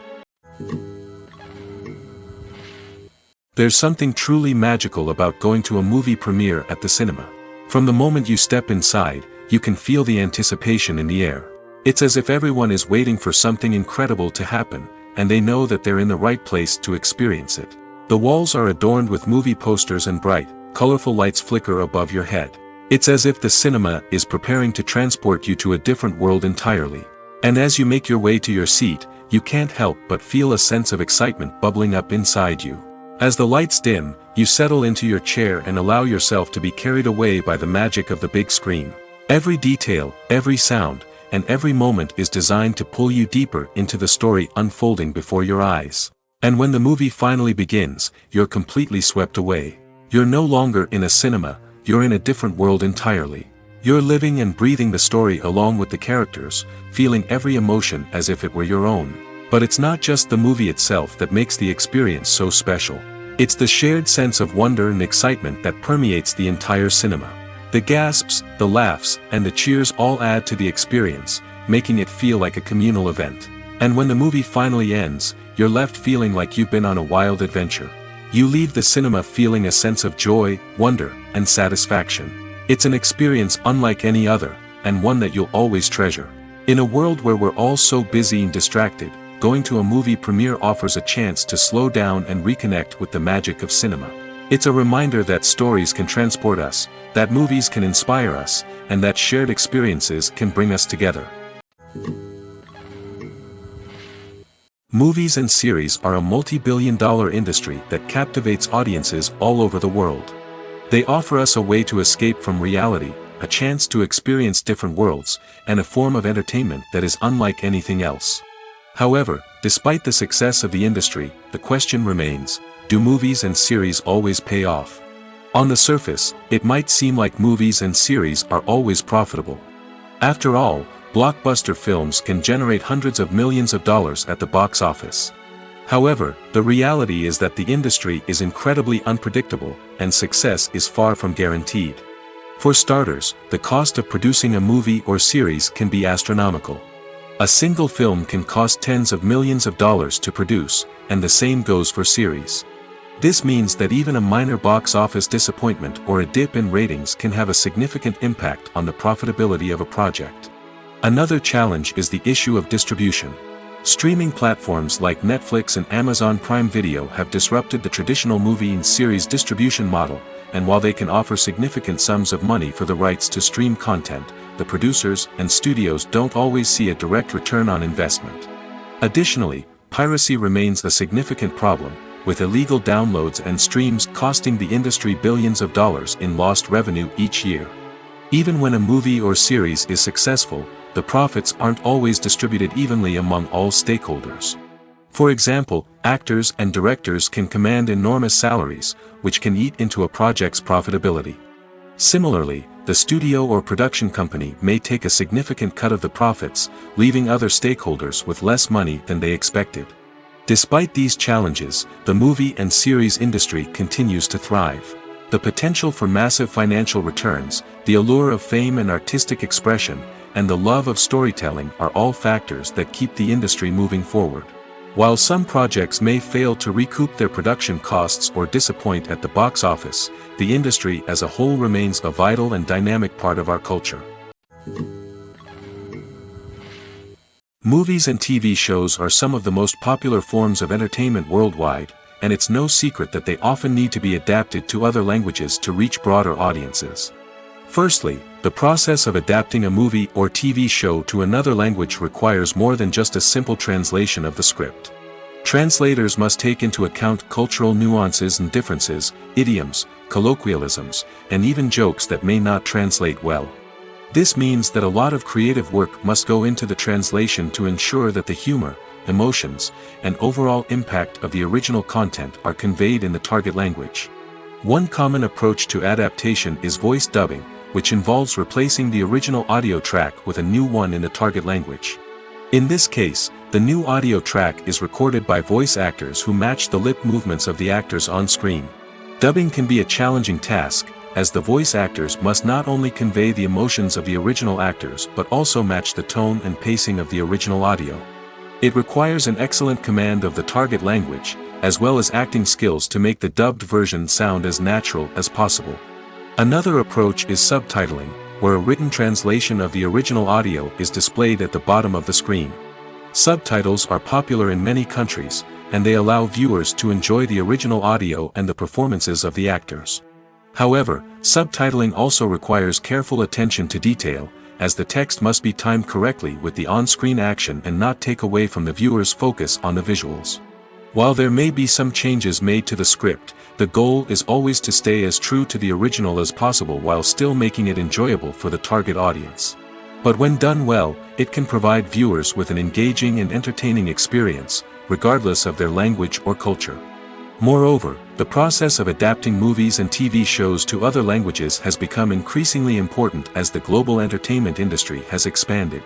There's something truly magical about going to a movie premiere at the cinema. From the moment you step inside, you can feel the anticipation in the air. It's as if everyone is waiting for something incredible to happen, and they know that they're in the right place to experience it. The walls are adorned with movie posters and bright, colorful lights flicker above your head. It's as if the cinema is preparing to transport you to a different world entirely. And as you make your way to your seat, you can't help but feel a sense of excitement bubbling up inside you. As the lights dim, you settle into your chair and allow yourself to be carried away by the magic of the big screen. Every detail, every sound, and every moment is designed to pull you deeper into the story unfolding before your eyes. And when the movie finally begins, you're completely swept away. You're no longer in a cinema, you're in a different world entirely. You're living and breathing the story along with the characters, feeling every emotion as if it were your own. But it's not just the movie itself that makes the experience so special. It's the shared sense of wonder and excitement that permeates the entire cinema. The gasps, the laughs, and the cheers all add to the experience, making it feel like a communal event. And when the movie finally ends, you're left feeling like you've been on a wild adventure. You leave the cinema feeling a sense of joy, wonder, and satisfaction. It's an experience unlike any other, and one that you'll always treasure. In a world where we're all so busy and distracted, going to a movie premiere offers a chance to slow down and reconnect with the magic of cinema. It's a reminder that stories can transport us, that movies can inspire us, and that shared experiences can bring us together. Movies and series are a multi-billion-dollar industry that captivates audiences all over the world. They offer us a way to escape from reality, a chance to experience different worlds, and a form of entertainment that is unlike anything else. However, despite the success of the industry, the question remains, do movies and series always pay off? On the surface, it might seem like movies and series are always profitable. After all, blockbuster films can generate hundreds of millions of dollars at the box office. However, the reality is that the industry is incredibly unpredictable, and success is far from guaranteed. For starters, the cost of producing a movie or series can be astronomical. A single film can cost tens of millions of dollars to produce, and the same goes for series. This means that even a minor box office disappointment or a dip in ratings can have a significant impact on the profitability of a project. Another challenge is the issue of distribution. Streaming platforms like Netflix and Amazon Prime Video have disrupted the traditional movie and series distribution model, and while they can offer significant sums of money for the rights to stream content, the producers and studios don't always see a direct return on investment. Additionally, piracy remains a significant problem, with illegal downloads and streams costing the industry billions of dollars in lost revenue each year. Even when a movie or series is successful, the profits aren't always distributed evenly among all stakeholders. For example, actors and directors can command enormous salaries, which can eat into a project's profitability. Similarly, the studio or production company may take a significant cut of the profits, leaving other stakeholders with less money than they expected. Despite these challenges, the movie and series industry continues to thrive. The potential for massive financial returns, the allure of fame and artistic expression, and the love of storytelling are all factors that keep the industry moving forward. While some projects may fail to recoup their production costs or disappoint at the box office, the industry as a whole remains a vital and dynamic part of our culture. Movies and TV shows are some of the most popular forms of entertainment worldwide, and it's no secret that they often need to be adapted to other languages to reach broader audiences. Firstly, the process of adapting a movie or TV show to another language requires more than just a simple translation of the script. Translators must take into account cultural nuances and differences, idioms, colloquialisms, and even jokes that may not translate well. This means that a lot of creative work must go into the translation to ensure that the humor, emotions, and overall impact of the original content are conveyed in the target language. One common approach to adaptation is voice dubbing, which involves replacing the original audio track with a new one in the target language. In this case, the new audio track is recorded by voice actors who match the lip movements of the actors on screen. Dubbing can be a challenging task, as the voice actors must not only convey the emotions of the original actors but also match the tone and pacing of the original audio. It requires an excellent command of the target language, as well as acting skills to make the dubbed version sound as natural as possible. Another approach is subtitling, where a written translation of the original audio is displayed at the bottom of the screen. Subtitles are popular in many countries, and they allow viewers to enjoy the original audio and the performances of the actors. However, subtitling also requires careful attention to detail, as the text must be timed correctly with the on-screen action and not take away from the viewer's focus on the visuals. While there may be some changes made to the script, the goal is always to stay as true to the original as possible while still making it enjoyable for the target audience. But when done well, it can provide viewers with an engaging and entertaining experience, regardless of their language or culture. Moreover, the process of adapting movies and TV shows to other languages has become increasingly important as the global entertainment industry has expanded.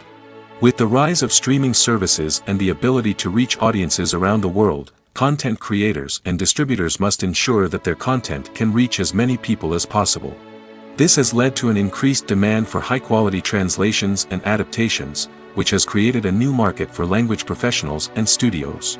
With the rise of streaming services and the ability to reach audiences around the world, content creators and distributors must ensure that their content can reach as many people as possible. This has led to an increased demand for high-quality translations and adaptations, which has created a new market for language professionals and studios.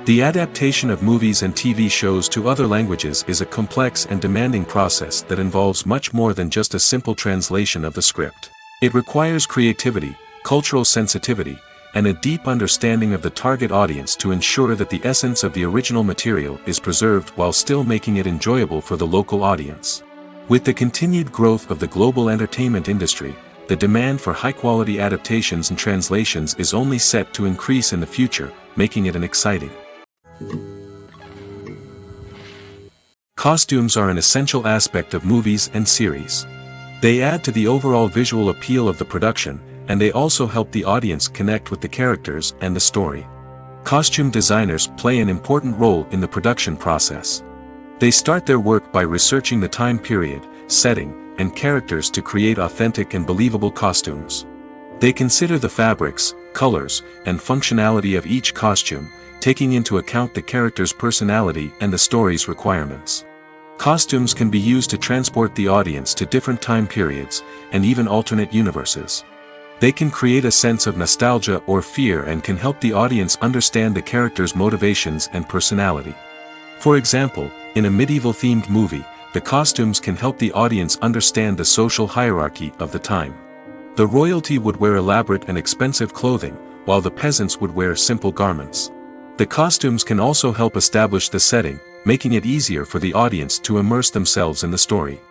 The adaptation of movies and TV shows to other languages is a complex and demanding process that involves much more than just a simple translation of the script. It requires creativity, cultural sensitivity, and a deep understanding of the target audience to ensure that the essence of the original material is preserved while still making it enjoyable for the local audience. With the continued growth of the global entertainment industry, the demand for high-quality adaptations and translations is only set to increase in the future, making it an exciting. Costumes are an essential aspect of movies and series. They add to the overall visual appeal of the production, and they also help the audience connect with the characters and the story. Costume designers play an important role in the production process. They start their work by researching the time period, setting, and characters to create authentic and believable costumes. They consider the fabrics, colors, and functionality of each costume, taking into account the character's personality and the story's requirements. Costumes can be used to transport the audience to different time periods, and even alternate universes. They can create a sense of nostalgia or fear and can help the audience understand the character's motivations and personality. For example, in a medieval-themed movie, the costumes can help the audience understand the social hierarchy of the time. The royalty would wear elaborate and expensive clothing, while the peasants would wear simple garments. The costumes can also help establish the setting, making it easier for the audience to immerse themselves in the story.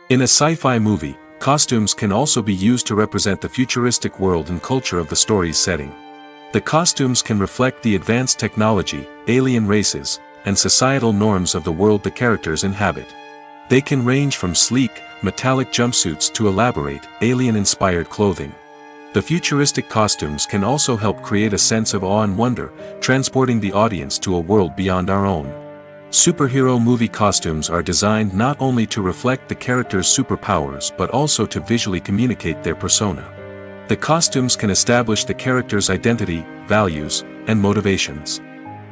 In a sci-fi movie, costumes can also be used to represent the futuristic world and culture of the story's setting. The costumes can reflect the advanced technology, alien races, and societal norms of the world the characters inhabit. They can range from sleek, metallic jumpsuits to elaborate, alien-inspired clothing. The futuristic costumes can also help create a sense of awe and wonder, transporting the audience to a world beyond our own. Superhero movie costumes are designed not only to reflect the character's superpowers but also to visually communicate their persona. The costumes can establish the character's identity, values, and motivations.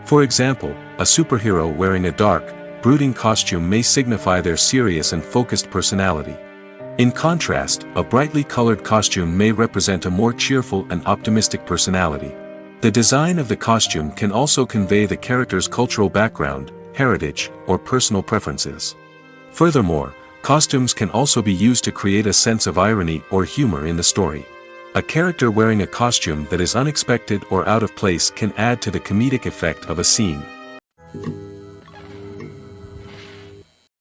For example, a superhero wearing a dark, brooding costume may signify their serious and focused personality. In contrast, a brightly colored costume may represent a more cheerful and optimistic personality. The design of the costume can also convey the character's cultural background, heritage, or personal preferences. Furthermore, costumes can also be used to create a sense of irony or humor in the story. A character wearing a costume that is unexpected or out of place can add to the comedic effect of a scene.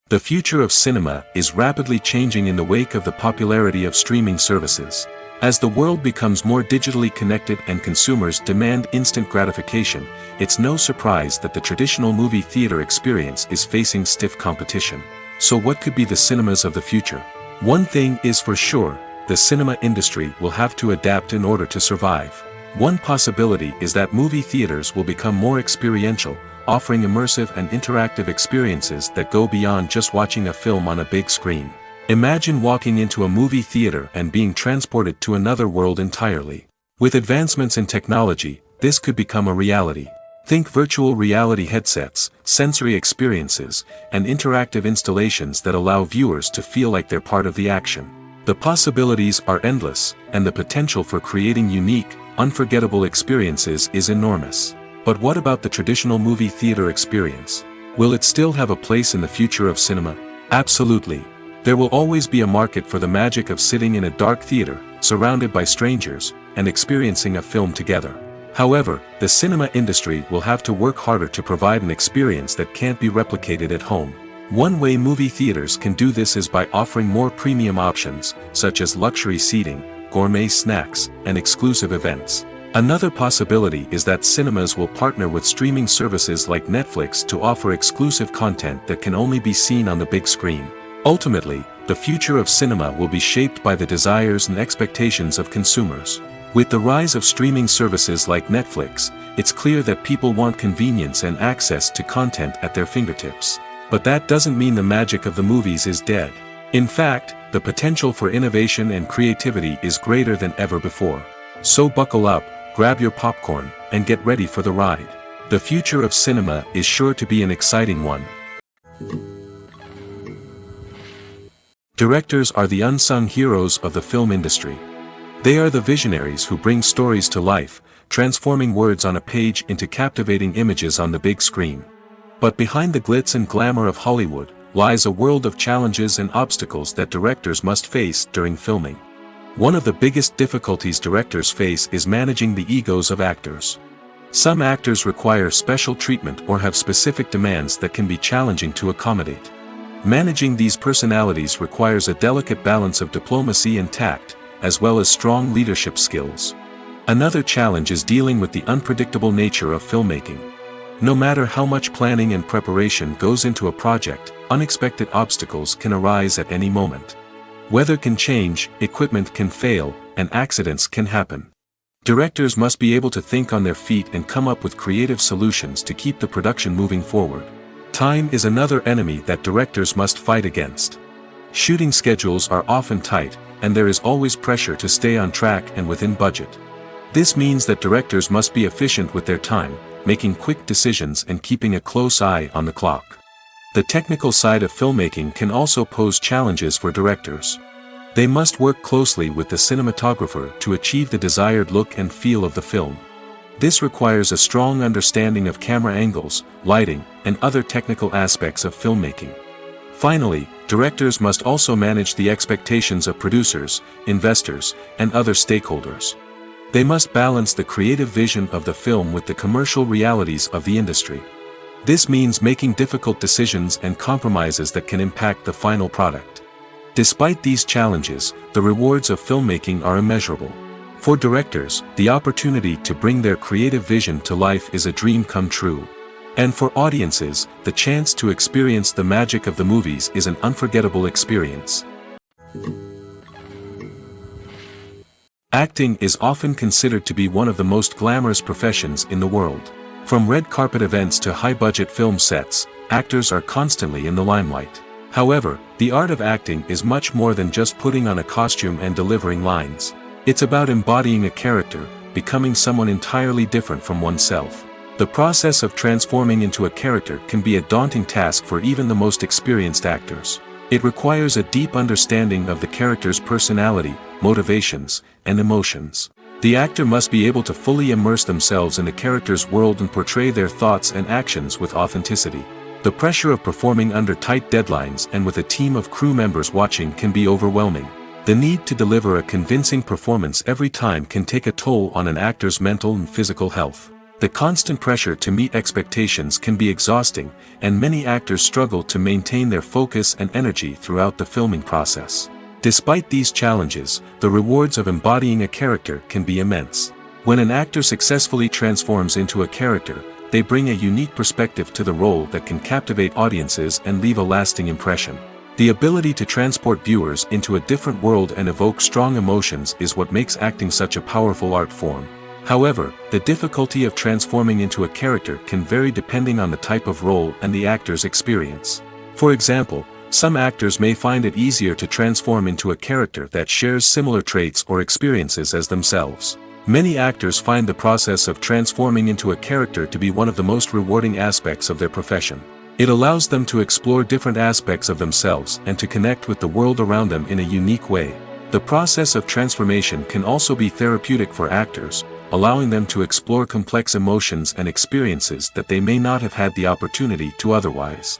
The future of cinema is rapidly changing in the wake of the popularity of streaming services. As the world becomes more digitally connected and consumers demand instant gratification, it's no surprise that the traditional movie theater experience is facing stiff competition. So what could be the cinemas of the future? One thing is for sure, the cinema industry will have to adapt in order to survive. One possibility is that movie theaters will become more experiential, offering immersive and interactive experiences that go beyond just watching a film on a big screen. Imagine walking into a movie theater and being transported to another world entirely. With advancements in technology, this could become a reality. Think virtual reality headsets, sensory experiences, and interactive installations that allow viewers to feel like they're part of the action. The possibilities are endless, and the potential for creating unique, unforgettable experiences is enormous. But what about the traditional movie theater experience? Will it still have a place in the future of cinema? Absolutely. There will always be a market for the magic of sitting in a dark theater, surrounded by strangers, and experiencing a film together. However, the cinema industry will have to work harder to provide an experience that can't be replicated at home. One way movie theaters can do this is by offering more premium options, such as luxury seating, gourmet snacks, and exclusive events. Another possibility is that cinemas will partner with streaming services like Netflix to offer exclusive content that can only be seen on the big screen. Ultimately, the future of cinema will be shaped by the desires and expectations of consumers. With the rise of streaming services like Netflix, it's clear that people want convenience and access to content at their fingertips. But that doesn't mean the magic of the movies is dead. In fact, the potential for innovation and creativity is greater than ever before. So buckle up, grab your popcorn, and get ready for the ride. The future of cinema is sure to be an exciting one. Directors are the unsung heroes of the film industry. They are the visionaries who bring stories to life, transforming words on a page into captivating images on the big screen. But behind the glitz and glamour of Hollywood, lies a world of challenges and obstacles that directors must face during filming. One of the biggest difficulties directors face is managing the egos of actors. Some actors require special treatment or have specific demands that can be challenging to accommodate. Managing these personalities requires a delicate balance of diplomacy and tact, as well as strong leadership skills. Another challenge is dealing with the unpredictable nature of filmmaking. No matter how much planning and preparation goes into a project, unexpected obstacles can arise at any moment. Weather can change, equipment can fail, and accidents can happen. Directors must be able to think on their feet and come up with creative solutions to keep the production moving forward. Time is another enemy that directors must fight against. Shooting schedules are often tight, and there is always pressure to stay on track and within budget. This means that directors must be efficient with their time, making quick decisions and keeping a close eye on the clock. The technical side of filmmaking can also pose challenges for directors. They must work closely with the cinematographer to achieve the desired look and feel of the film. This requires a strong understanding of camera angles, lighting, and other technical aspects of filmmaking. Finally, directors must also manage the expectations of producers, investors, and other stakeholders. They must balance the creative vision of the film with the commercial realities of the industry. This means making difficult decisions and compromises that can impact the final product. Despite these challenges, the rewards of filmmaking are immeasurable. For directors, the opportunity to bring their creative vision to life is a dream come true. And for audiences, the chance to experience the magic of the movies is an unforgettable experience. Acting is often considered to be one of the most glamorous professions in the world. From red carpet events to high-budget film sets, actors are constantly in the limelight. However, the art of acting is much more than just putting on a costume and delivering lines. It's about embodying a character, becoming someone entirely different from oneself. The process of transforming into a character can be a daunting task for even the most experienced actors. It requires a deep understanding of the character's personality, motivations, and emotions. The actor must be able to fully immerse themselves in the character's world and portray their thoughts and actions with authenticity. The pressure of performing under tight deadlines and with a team of crew members watching can be overwhelming. The need to deliver a convincing performance every time can take a toll on an actor's mental and physical health. The constant pressure to meet expectations can be exhausting, and many actors struggle to maintain their focus and energy throughout the filming process. Despite these challenges, the rewards of embodying a character can be immense. When an actor successfully transforms into a character, they bring a unique perspective to the role that can captivate audiences and leave a lasting impression. The ability to transport viewers into a different world and evoke strong emotions is what makes acting such a powerful art form. However, the difficulty of transforming into a character can vary depending on the type of role and the actor's experience. For example, some actors may find it easier to transform into a character that shares similar traits or experiences as themselves. Many actors find the process of transforming into a character to be one of the most rewarding aspects of their profession. It allows them to explore different aspects of themselves and to connect with the world around them in a unique way. The process of transformation can also be therapeutic for actors, allowing them to explore complex emotions and experiences that they may not have had the opportunity to otherwise.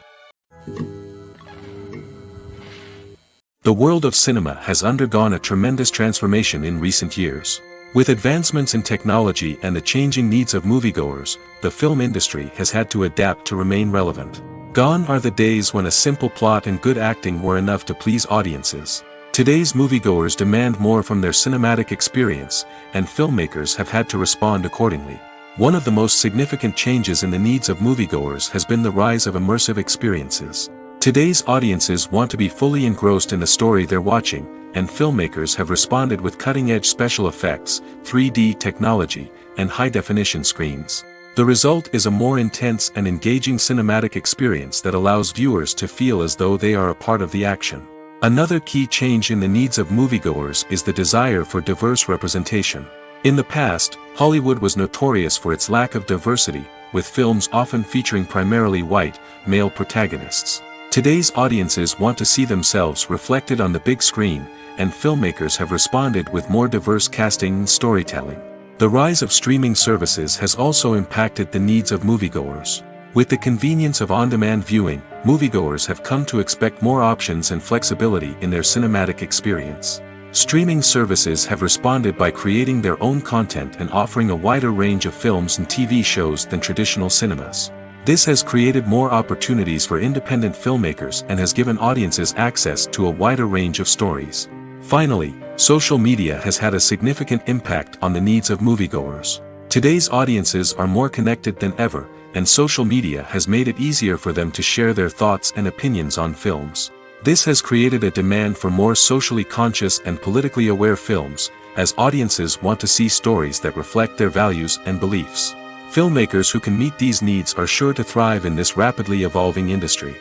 The world of cinema has undergone a tremendous transformation in recent years. With advancements in technology and the changing needs of moviegoers, the film industry has had to adapt to remain relevant. Gone are the days when a simple plot and good acting were enough to please audiences. Today's moviegoers demand more from their cinematic experience, and filmmakers have had to respond accordingly. One of the most significant changes in the needs of moviegoers has been the rise of immersive experiences. Today's audiences want to be fully engrossed in the story they're watching, and filmmakers have responded with cutting-edge special effects, 3D technology, and high-definition screens. The result is a more intense and engaging cinematic experience that allows viewers to feel as though they are a part of the action. Another key change in the needs of moviegoers is the desire for diverse representation. In the past, Hollywood was notorious for its lack of diversity, with films often featuring primarily white, male protagonists. Today's audiences want to see themselves reflected on the big screen, and filmmakers have responded with more diverse casting and storytelling. The rise of streaming services has also impacted the needs of moviegoers. With the convenience of on-demand viewing, moviegoers have come to expect more options and flexibility in their cinematic experience. Streaming services have responded by creating their own content and offering a wider range of films and TV shows than traditional cinemas. This has created more opportunities for independent filmmakers and has given audiences access to a wider range of stories. Finally, social media has had a significant impact on the needs of moviegoers. Today's audiences are more connected than ever, and social media has made it easier for them to share their thoughts and opinions on films. This has created a demand for more socially conscious and politically aware films, as audiences want to see stories that reflect their values and beliefs. Filmmakers who can meet these needs are sure to thrive in this rapidly evolving industry.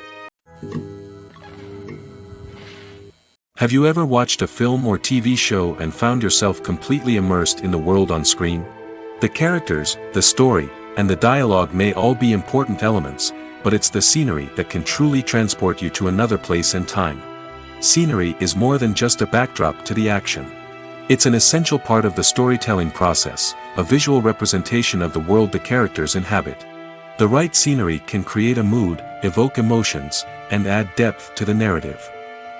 Have you ever watched a film or TV show and found yourself completely immersed in the world on screen? The characters, the story, and the dialogue may all be important elements, but it's the scenery that can truly transport you to another place and time. Scenery is more than just a backdrop to the action. It's an essential part of the storytelling process, a visual representation of the world the characters inhabit. The right scenery can create a mood, evoke emotions, and add depth to the narrative.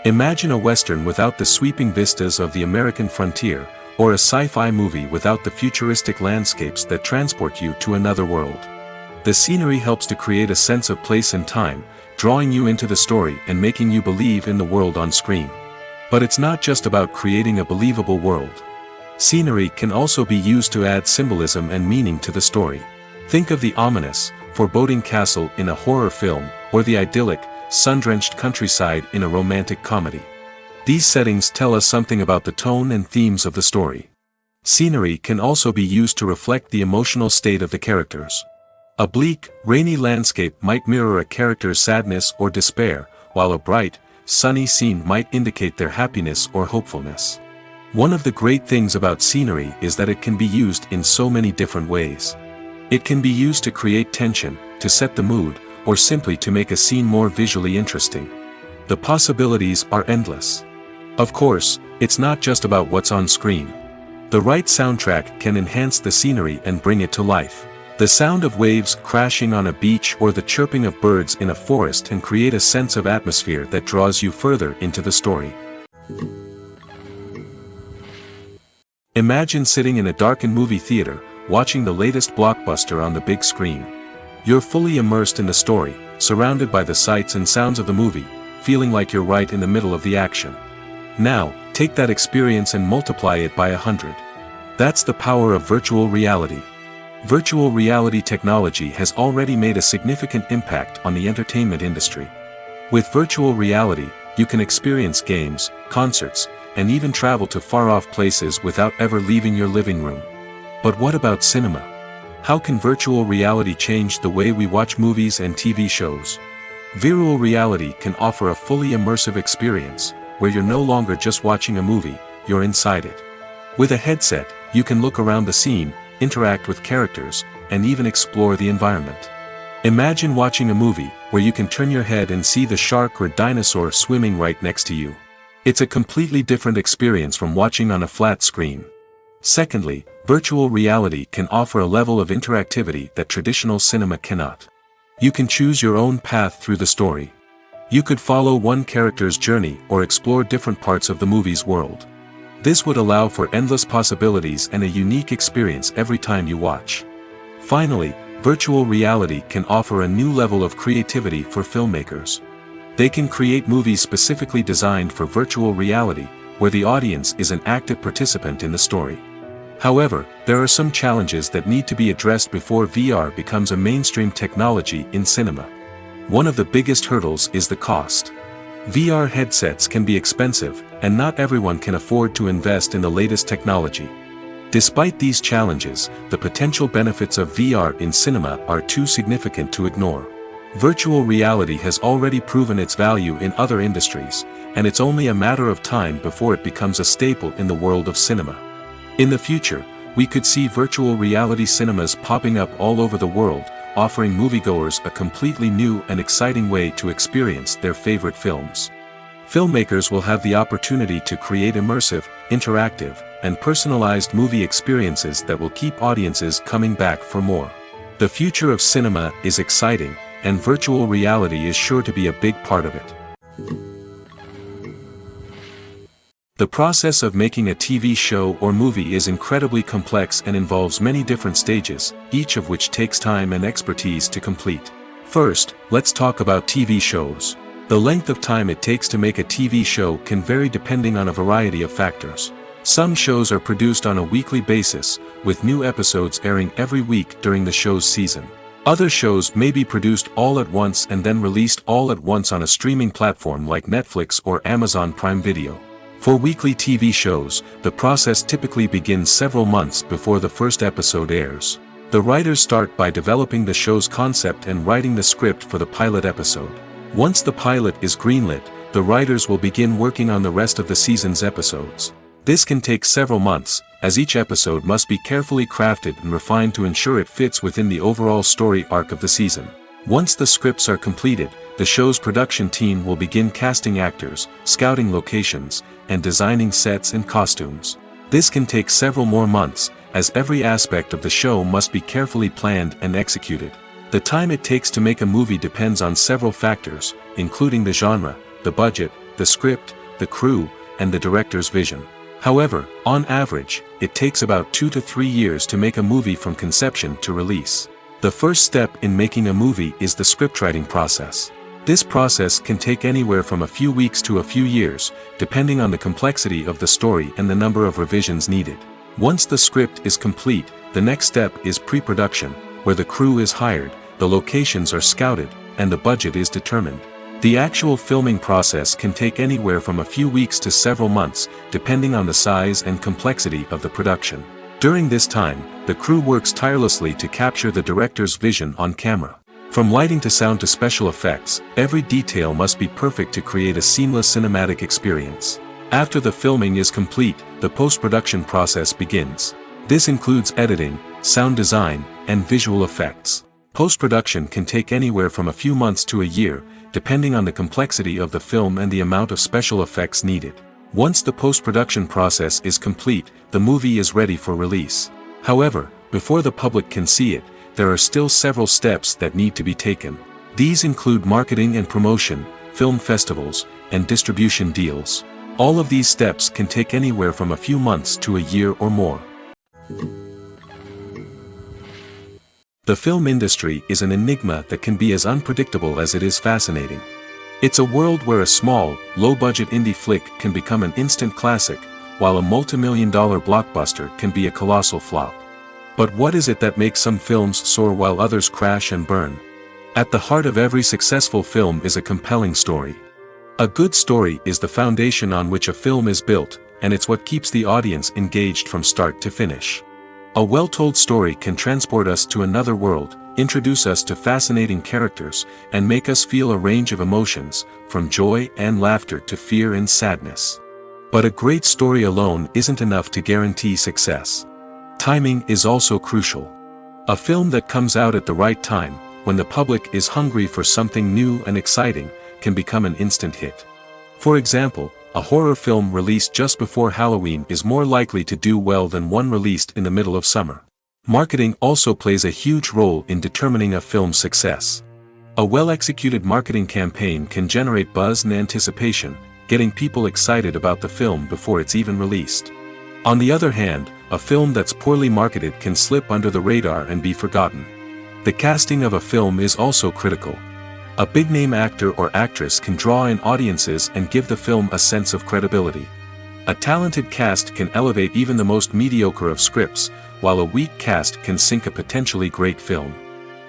Imagine a Western without the sweeping vistas of the American frontier, or a sci-fi movie without the futuristic landscapes that transport you to another world. The scenery helps to create a sense of place and time, drawing you into the story and making you believe in the world on screen. But it's not just about creating a believable world. Scenery can also be used to add symbolism and meaning to the story. Think of the ominous, foreboding castle in a horror film, or the idyllic, sun-drenched countryside in a romantic comedy. These settings tell us something about the tone and themes of the story. Scenery can also be used to reflect the emotional state of the characters. A bleak, rainy landscape might mirror a character's sadness or despair, while a bright, sunny scene might indicate their happiness or hopefulness. One of the great things about scenery is that it can be used in so many different ways. It can be used to create tension, to set the mood, or simply to make a scene more visually interesting. The possibilities are endless. Of course, it's not just about what's on screen. The right soundtrack can enhance the scenery and bring it to life. The sound of waves crashing on a beach or the chirping of birds in a forest can create a sense of atmosphere that draws you further into the story. Imagine sitting in a darkened movie theater, watching the latest blockbuster on the big screen. You're fully immersed in the story, surrounded by the sights and sounds of the movie, feeling like you're right in the middle of the action. Now, take that experience and multiply it by 100. That's the power of virtual reality. Virtual reality technology has already made a significant impact on the entertainment industry. With virtual reality, you can experience games, concerts, and even travel to far-off places without ever leaving your living room. But what about cinema? How can virtual reality change the way we watch movies and TV shows? Virtual reality can offer a fully immersive experience, where you're no longer just watching a movie, you're inside it. With a headset, you can look around the scene, interact with characters, and even explore the environment. Imagine watching a movie where you can turn your head and see the shark or dinosaur swimming right next to you. It's a completely different experience from watching on a flat screen. Secondly, virtual reality can offer a level of interactivity that traditional cinema cannot. You can choose your own path through the story. You could follow one character's journey or explore different parts of the movie's world. This would allow for endless possibilities and a unique experience every time you watch. Finally, virtual reality can offer a new level of creativity for filmmakers. They can create movies specifically designed for virtual reality, where the audience is an active participant in the story. However, there are some challenges that need to be addressed before VR becomes a mainstream technology in cinema. One of the biggest hurdles is the cost. VR headsets can be expensive, and not everyone can afford to invest in the latest technology. Despite these challenges, the potential benefits of VR in cinema are too significant to ignore. Virtual reality has already proven its value in other industries, and it's only a matter of time before it becomes a staple in the world of cinema. In the future, we could see virtual reality cinemas popping up all over the world, offering moviegoers a completely new and exciting way to experience their favorite films. Filmmakers will have the opportunity to create immersive, interactive, and personalized movie experiences that will keep audiences coming back for more. The future of cinema is exciting, and virtual reality is sure to be a big part of it. The process of making a TV show or movie is incredibly complex and involves many different stages, each of which takes time and expertise to complete. First, let's talk about TV shows. The length of time it takes to make a TV show can vary depending on a variety of factors. Some shows are produced on a weekly basis, with new episodes airing every week during the show's season. Other shows may be produced all at once and then released all at once on a streaming platform like Netflix or Amazon Prime Video. For weekly TV shows, the process typically begins several months before the first episode airs. The writers start by developing the show's concept and writing the script for the pilot episode. Once the pilot is greenlit, the writers will begin working on the rest of the season's episodes. This can take several months, as each episode must be carefully crafted and refined to ensure it fits within the overall story arc of the season. Once the scripts are completed, the show's production team will begin casting actors, scouting locations, and designing sets and costumes. This can take several more months, as every aspect of the show must be carefully planned and executed. The time it takes to make a movie depends on several factors, including the genre, the budget, the script, the crew, and the director's vision. However, on average, it takes about 2 to 3 years to make a movie from conception to release. The first step in making a movie is the scriptwriting process. This process can take anywhere from a few weeks to a few years, depending on the complexity of the story and the number of revisions needed. Once the script is complete, the next step is pre-production, where the crew is hired, the locations are scouted, and the budget is determined. The actual filming process can take anywhere from a few weeks to several months, depending on the size and complexity of the production. During this time, the crew works tirelessly to capture the director's vision on camera. From lighting to sound to special effects, every detail must be perfect to create a seamless cinematic experience. After the filming is complete, the post-production process begins. This includes editing, sound design, and visual effects. Post-production can take anywhere from a few months to a year, depending on the complexity of the film and the amount of special effects needed. Once the post-production process is complete, the movie is ready for release. However, before the public can see it, there are still several steps that need to be taken. These include marketing and promotion, film festivals, and distribution deals. All of these steps can take anywhere from a few months to a year or more. The film industry is an enigma that can be as unpredictable as it is fascinating. It's a world where a small, low-budget indie flick can become an instant classic, while a multi-million-dollar blockbuster can be a colossal flop. But what is it that makes some films soar while others crash and burn? At the heart of every successful film is a compelling story. A good story is the foundation on which a film is built, and it's what keeps the audience engaged from start to finish. A well-told story can transport us to another world, introduce us to fascinating characters, and make us feel a range of emotions, from joy and laughter to fear and sadness. But a great story alone isn't enough to guarantee success. Timing is also crucial. A film that comes out at the right time, when the public is hungry for something new and exciting, can become an instant hit. For example, a horror film released just before Halloween is more likely to do well than one released in the middle of summer. Marketing also plays a huge role in determining a film's success. A well-executed marketing campaign can generate buzz and anticipation, getting people excited about the film before it's even released. On the other hand, a film that's poorly marketed can slip under the radar and be forgotten. The casting of a film is also critical. A big-name actor or actress can draw in audiences and give the film a sense of credibility. A talented cast can elevate even the most mediocre of scripts, while a weak cast can sink a potentially great film.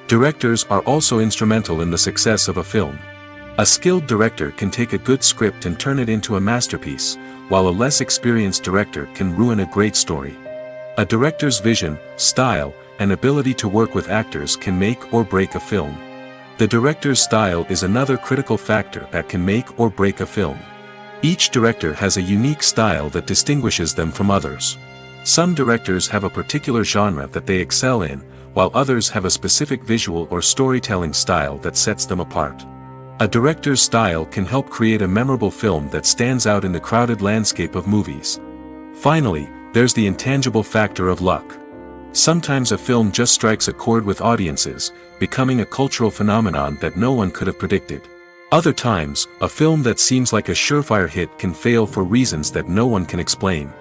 Directors are also instrumental in the success of a film. A skilled director can take a good script and turn it into a masterpiece, while a less experienced director can ruin a great story. A director's vision, style, and ability to work with actors can make or break a film. The director's style is another critical factor that can make or break a film. Each director has a unique style that distinguishes them from others. Some directors have a particular genre that they excel in, while others have a specific visual or storytelling style that sets them apart. A director's style can help create a memorable film that stands out in the crowded landscape of movies. Finally, there's the intangible factor of luck. Sometimes a film just strikes a chord with audiences, becoming a cultural phenomenon that no one could have predicted. Other times, a film that seems like a surefire hit can fail for reasons that no one can explain.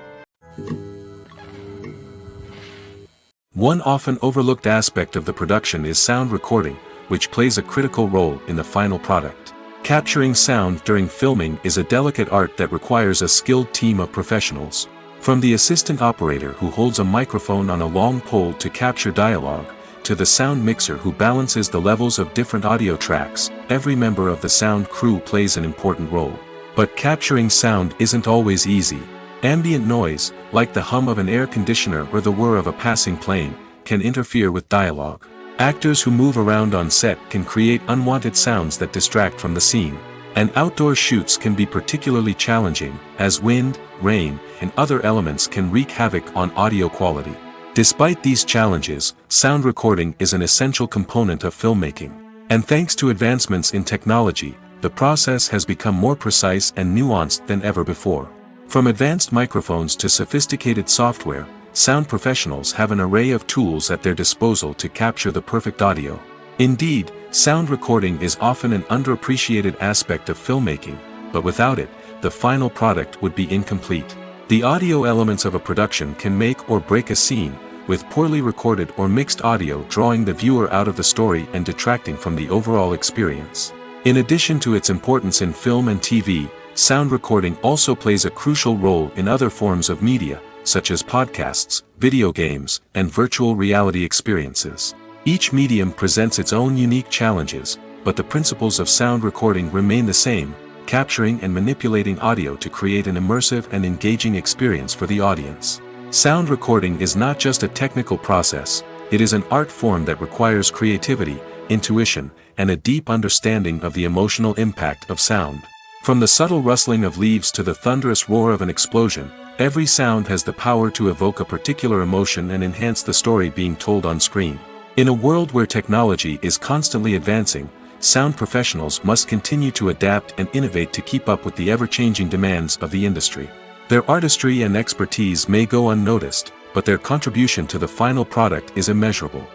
One often overlooked aspect of the production is sound recording, which plays a critical role in the final product. Capturing sound during filming is a delicate art that requires a skilled team of professionals. From the assistant operator who holds a microphone on a long pole to capture dialogue, to the sound mixer who balances the levels of different audio tracks, every member of the sound crew plays an important role. But capturing sound isn't always easy. Ambient noise, like the hum of an air conditioner or the whir of a passing plane, can interfere with dialogue. Actors who move around on set can create unwanted sounds that distract from the scene. And outdoor shoots can be particularly challenging, as wind, rain, and other elements can wreak havoc on audio quality. Despite these challenges, sound recording is an essential component of filmmaking. And thanks to advancements in technology, the process has become more precise and nuanced than ever before. From advanced microphones to sophisticated software, sound professionals have an array of tools at their disposal to capture the perfect audio. Indeed, sound recording is often an underappreciated aspect of filmmaking, but without it, the final product would be incomplete. The audio elements of a production can make or break a scene, with poorly recorded or mixed audio drawing the viewer out of the story and detracting from the overall experience. In addition to its importance in film and TV, sound recording also plays a crucial role in other forms of media, such as podcasts, video games, and virtual reality experiences. Each medium presents its own unique challenges, but the principles of sound recording remain the same, capturing and manipulating audio to create an immersive and engaging experience for the audience. Sound recording is not just a technical process, it is an art form that requires creativity, intuition, and a deep understanding of the emotional impact of sound. From the subtle rustling of leaves to the thunderous roar of an explosion, Every sound has the power to evoke a particular emotion and enhance the story being told on screen. In a world where technology is constantly advancing, sound professionals must continue to adapt and innovate to keep up with the ever-changing demands of the industry. Their artistry and expertise may go unnoticed, but their contribution to the final product is immeasurable.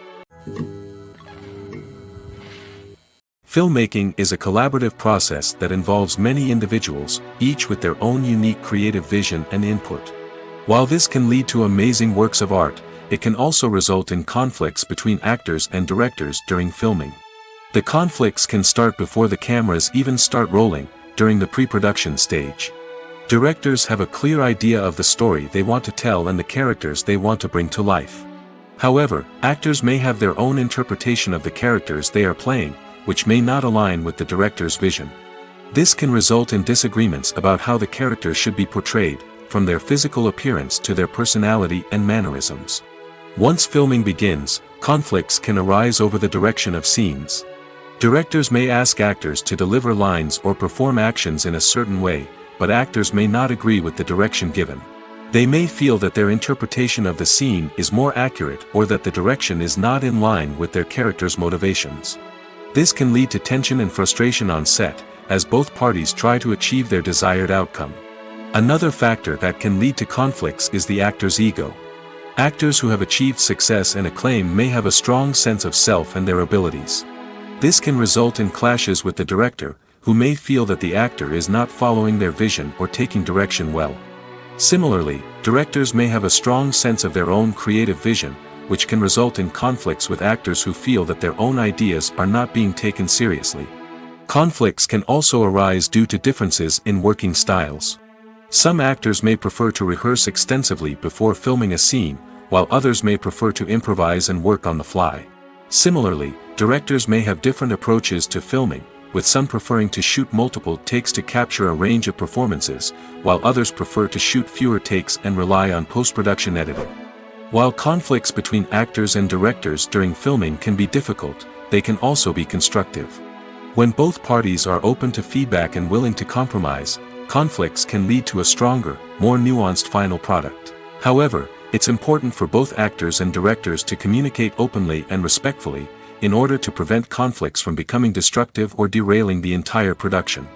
Filmmaking is a collaborative process that involves many individuals, each with their own unique creative vision and input. While this can lead to amazing works of art, it can also result in conflicts between actors and directors during filming. The conflicts can start before the cameras even start rolling, during the pre-production stage. Directors have a clear idea of the story they want to tell and the characters they want to bring to life. However, actors may have their own interpretation of the characters they are playing, which may not align with the director's vision. This can result in disagreements about how the characters should be portrayed, from their physical appearance to their personality and mannerisms. Once filming begins, conflicts can arise over the direction of scenes. Directors may ask actors to deliver lines or perform actions in a certain way, but actors may not agree with the direction given. They may feel that their interpretation of the scene is more accurate or that the direction is not in line with their character's motivations. This can lead to tension and frustration on set, as both parties try to achieve their desired outcome. Another factor that can lead to conflicts is the actor's ego. Actors who have achieved success and acclaim may have a strong sense of self and their abilities. This can result in clashes with the director, who may feel that the actor is not following their vision or taking direction well. Similarly, directors may have a strong sense of their own creative vision, which can result in conflicts with actors who feel that their own ideas are not being taken seriously. Conflicts can also arise due to differences in working styles. Some actors may prefer to rehearse extensively before filming a scene, while others may prefer to improvise and work on the fly. Similarly, directors may have different approaches to filming, with some preferring to shoot multiple takes to capture a range of performances, while others prefer to shoot fewer takes and rely on post-production editing. While conflicts between actors and directors during filming can be difficult, they can also be constructive. When both parties are open to feedback and willing to compromise, conflicts can lead to a stronger, more nuanced final product. However, it's important for both actors and directors to communicate openly and respectfully, in order to prevent conflicts from becoming destructive or derailing the entire production.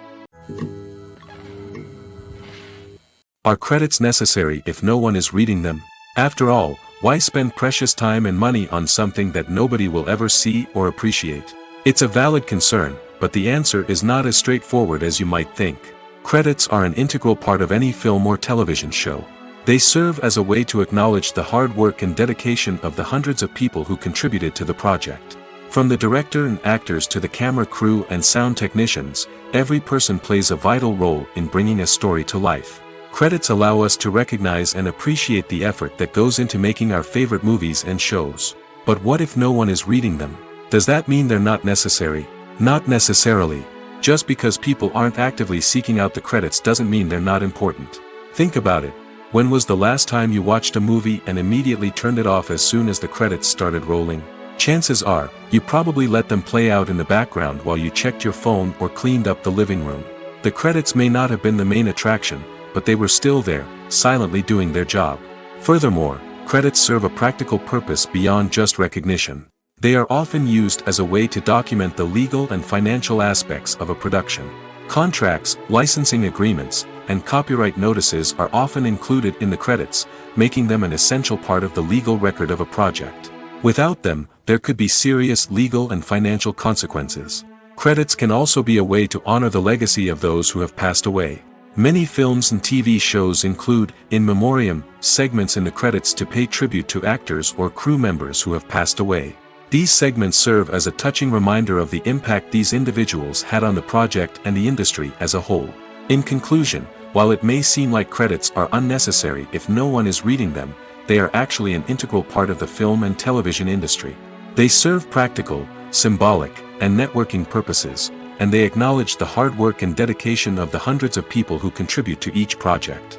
Are credits necessary if no one is reading them? After all, why spend precious time and money on something that nobody will ever see or appreciate? It's a valid concern, but the answer is not as straightforward as you might think. Credits are an integral part of any film or television show. They serve as a way to acknowledge the hard work and dedication of the hundreds of people who contributed to the project. From the director and actors to the camera crew and sound technicians, every person plays a vital role in bringing a story to life. Credits allow us to recognize and appreciate the effort that goes into making our favorite movies and shows. But what if no one is reading them? Does that mean they're not necessary? Not necessarily. Just because people aren't actively seeking out the credits doesn't mean they're not important. Think about it. When was the last time you watched a movie and immediately turned it off as soon as the credits started rolling? Chances are, you probably let them play out in the background while you checked your phone or cleaned up the living room. The credits may not have been the main attraction, but they were still there, silently doing their job. Furthermore, credits serve a practical purpose beyond just recognition. They are often used as a way to document the legal and financial aspects of a production. Contracts, licensing agreements, and copyright notices are often included in the credits, making them an essential part of the legal record of a project. Without them, there could be serious legal and financial consequences. Credits can also be a way to honor the legacy of those who have passed away. Many films and TV shows include, in memoriam, segments in the credits to pay tribute to actors or crew members who have passed away. These segments serve as a touching reminder of the impact these individuals had on the project and the industry as a whole. In conclusion, while it may seem like credits are unnecessary if no one is reading them, they are actually an integral part of the film and television industry. They serve practical, symbolic, and networking purposes, and they acknowledge the hard work and dedication of the hundreds of people who contribute to each project.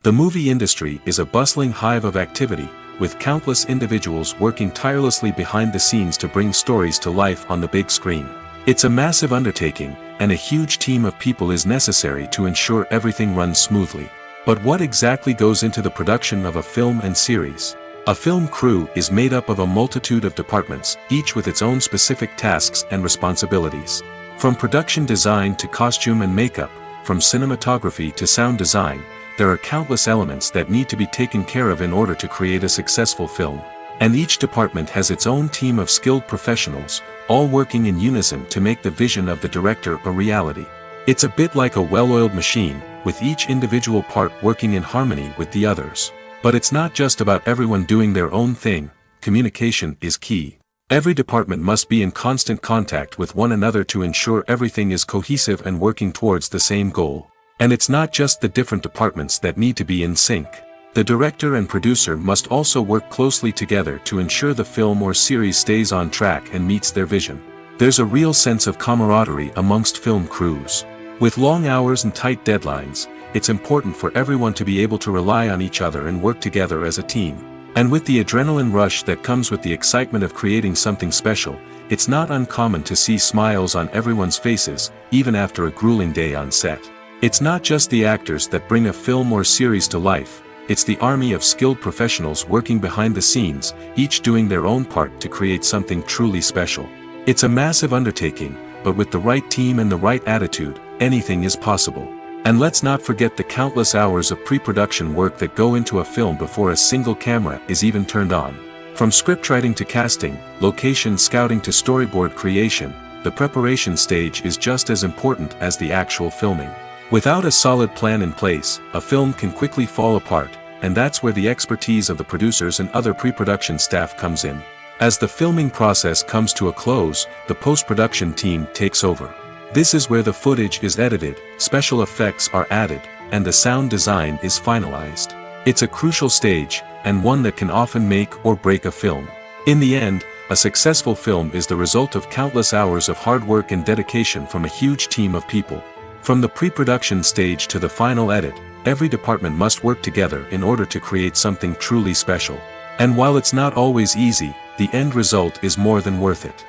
The movie industry is a bustling hive of activity, with countless individuals working tirelessly behind the scenes to bring stories to life on the big screen. It's a massive undertaking, and a huge team of people is necessary to ensure everything runs smoothly. But what exactly goes into the production of a film and series? A film crew is made up of a multitude of departments, each with its own specific tasks and responsibilities. From production design to costume and makeup, from cinematography to sound design, there are countless elements that need to be taken care of in order to create a successful film. And each department has its own team of skilled professionals, all working in unison to make the vision of the director a reality. It's a bit like a well-oiled machine, with each individual part working in harmony with the others. But it's not just about everyone doing their own thing. Communication is key. Every department must be in constant contact with one another to ensure everything is cohesive and working towards the same goal. And it's not just the different departments that need to be in sync. The director and producer must also work closely together to ensure the film or series stays on track and meets their vision. There's a real sense of camaraderie amongst film crews. With long hours and tight deadlines, it's important for everyone to be able to rely on each other and work together as a team. And with the adrenaline rush that comes with the excitement of creating something special, it's not uncommon to see smiles on everyone's faces, even after a grueling day on set. It's not just the actors that bring a film or series to life, it's the army of skilled professionals working behind the scenes, each doing their own part to create something truly special. It's a massive undertaking, but with the right team and the right attitude, anything is possible. And let's not forget the countless hours of pre-production work that go into a film before a single camera is even turned on. From scriptwriting to casting, location scouting to storyboard creation, the preparation stage is just as important as the actual filming. Without a solid plan in place, a film can quickly fall apart, and that's where the expertise of the producers and other pre-production staff comes in. As the filming process comes to a close, the post-production team takes over. This is where the footage is edited, special effects are added, and the sound design is finalized. It's a crucial stage, and one that can often make or break a film. In the end, a successful film is the result of countless hours of hard work and dedication from a huge team of people. From the pre-production stage to the final edit, every department must work together in order to create something truly special. And while it's not always easy, the end result is more than worth it.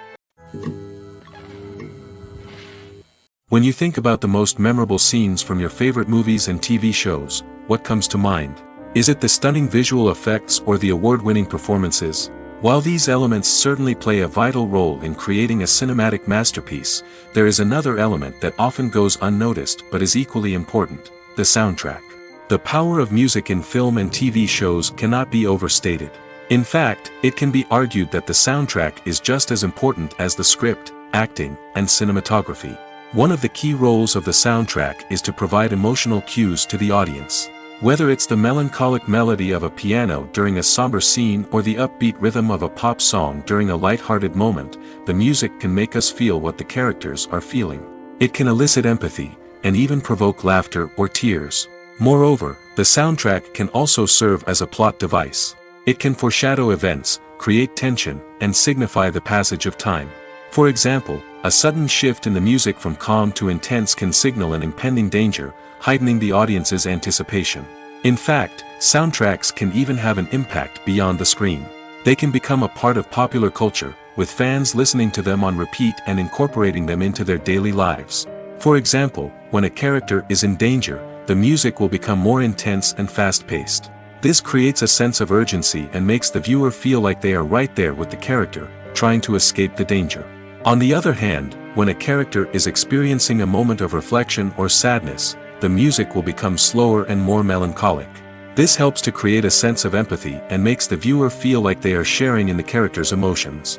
When you think about the most memorable scenes from your favorite movies and TV shows, what comes to mind? Is it the stunning visual effects or the award-winning performances? While these elements certainly play a vital role in creating a cinematic masterpiece, there is another element that often goes unnoticed but is equally important: the soundtrack. The power of music in film and TV shows cannot be overstated. In fact, it can be argued that the soundtrack is just as important as the script, acting, and cinematography. One of the key roles of the soundtrack is to provide emotional cues to the audience. Whether it's the melancholic melody of a piano during a somber scene or the upbeat rhythm of a pop song during a light-hearted moment, the music can make us feel what the characters are feeling. It can elicit empathy, and even provoke laughter or tears. Moreover, the soundtrack can also serve as a plot device. It can foreshadow events, create tension, and signify the passage of time. For example, a sudden shift in the music from calm to intense can signal an impending danger, heightening the audience's anticipation. In fact, soundtracks can even have an impact beyond the screen. They can become a part of popular culture, with fans listening to them on repeat and incorporating them into their daily lives. For example, when a character is in danger, the music will become more intense and fast-paced. This creates a sense of urgency and makes the viewer feel like they are right there with the character, trying to escape the danger. On the other hand, when a character is experiencing a moment of reflection or sadness, the music will become slower and more melancholic. This helps to create a sense of empathy and makes the viewer feel like they are sharing in the character's emotions.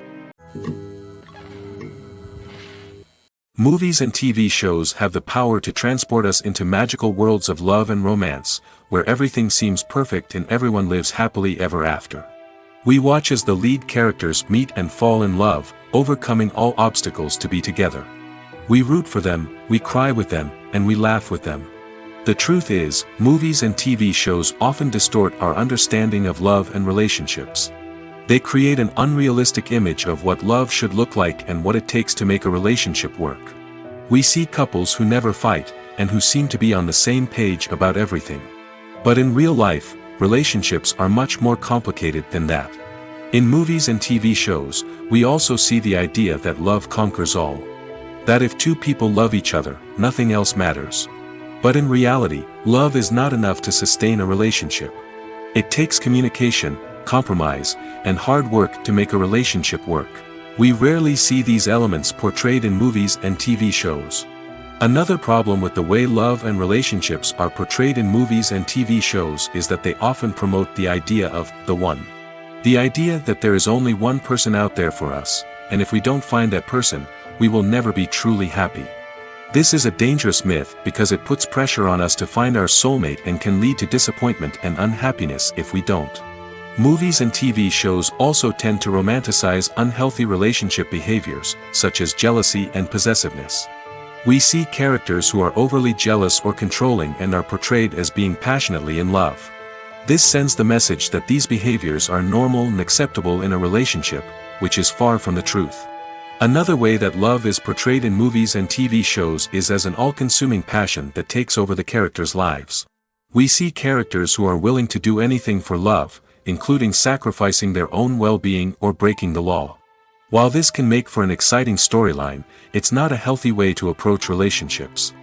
Movies and TV shows have the power to transport us into magical worlds of love and romance, where everything seems perfect and everyone lives happily ever after. We watch as the lead characters meet and fall in love, overcoming all obstacles to be together. We root for them, we cry with them, and we laugh with them. The truth is, movies and TV shows often distort our understanding of love and relationships. They create an unrealistic image of what love should look like and what it takes to make a relationship work. We see couples who never fight, and who seem to be on the same page about everything. But in real life, relationships are much more complicated than that. In movies and TV shows, we also see the idea that love conquers all. That if two people love each other, nothing else matters. But in reality, love is not enough to sustain a relationship. It takes communication, compromise, and hard work to make a relationship work. We rarely see these elements portrayed in movies and TV shows. Another problem with the way love and relationships are portrayed in movies and TV shows is that they often promote the idea of the one. The idea that there is only one person out there for us, and if we don't find that person, we will never be truly happy. This is a dangerous myth because it puts pressure on us to find our soulmate and can lead to disappointment and unhappiness if we don't. Movies and TV shows also tend to romanticize unhealthy relationship behaviors, such as jealousy and possessiveness. We see characters who are overly jealous or controlling and are portrayed as being passionately in love. This sends the message that these behaviors are normal and acceptable in a relationship, which is far from the truth. Another way that love is portrayed in movies and TV shows is as an all-consuming passion that takes over the characters' lives. We see characters who are willing to do anything for love, including sacrificing their own well-being or breaking the law. While this can make for an exciting storyline, it's not a healthy way to approach relationships.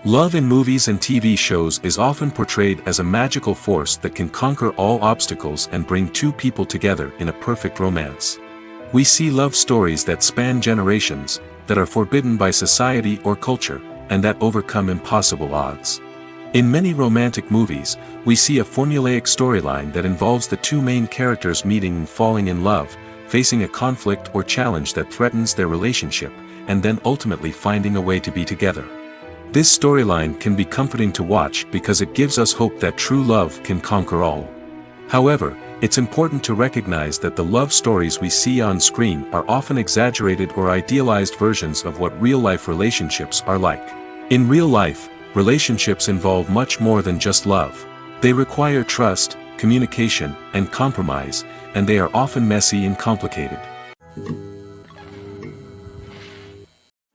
Love in movies and TV shows is often portrayed as a magical force that can conquer all obstacles and bring two people together in a perfect romance. We see love stories that span generations, that are forbidden by society or culture, and that overcome impossible odds. In many romantic movies, we see a formulaic storyline that involves the two main characters meeting and falling in love, facing a conflict or challenge that threatens their relationship, and then ultimately finding a way to be together. This storyline can be comforting to watch because it gives us hope that true love can conquer all. However, it's important to recognize that the love stories we see on screen are often exaggerated or idealized versions of what real-life relationships are like. In real life, relationships involve much more than just love. They require trust, communication, and compromise, and they are often messy and complicated.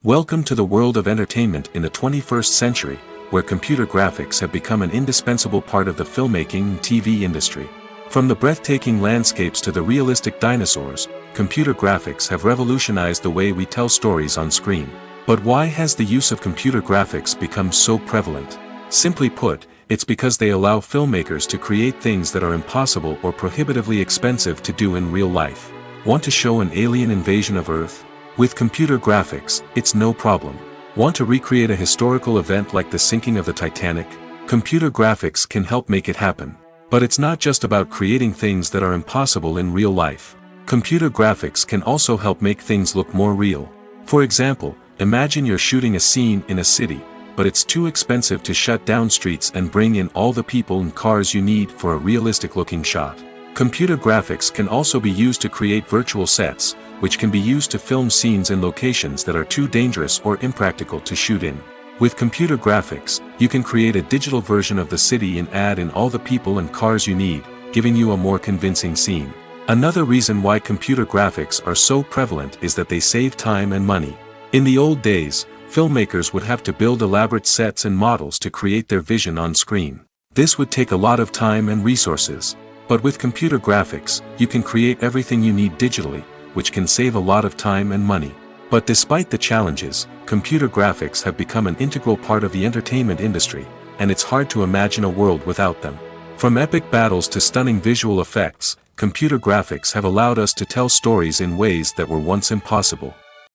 Welcome to the world of entertainment in the 21st century, where computer graphics have become an indispensable part of the filmmaking and TV industry. From the breathtaking landscapes to the realistic dinosaurs, computer graphics have revolutionized the way we tell stories on screen. But why has the use of computer graphics become so prevalent? Simply put, it's because they allow filmmakers to create things that are impossible or prohibitively expensive to do in real life. Want to show an alien invasion of Earth? With computer graphics, it's no problem. Want to recreate a historical event like the sinking of the Titanic? Computer graphics can help make it happen. But it's not just about creating things that are impossible in real life. Computer graphics can also help make things look more real. For example, imagine you're shooting a scene in a city, but it's too expensive to shut down streets and bring in all the people and cars you need for a realistic-looking shot. Computer graphics can also be used to create virtual sets, which can be used to film scenes in locations that are too dangerous or impractical to shoot in. With computer graphics, you can create a digital version of the city and add in all the people and cars you need, giving you a more convincing scene. Another reason why computer graphics are so prevalent is that they save time and money. In the old days, filmmakers would have to build elaborate sets and models to create their vision on screen. This would take a lot of time and resources. But with computer graphics, you can create everything you need digitally, which can save a lot of time and money. But despite the challenges, computer graphics have become an integral part of the entertainment industry, and it's hard to imagine a world without them. From epic battles to stunning visual effects, computer graphics have allowed us to tell stories in ways that were once impossible.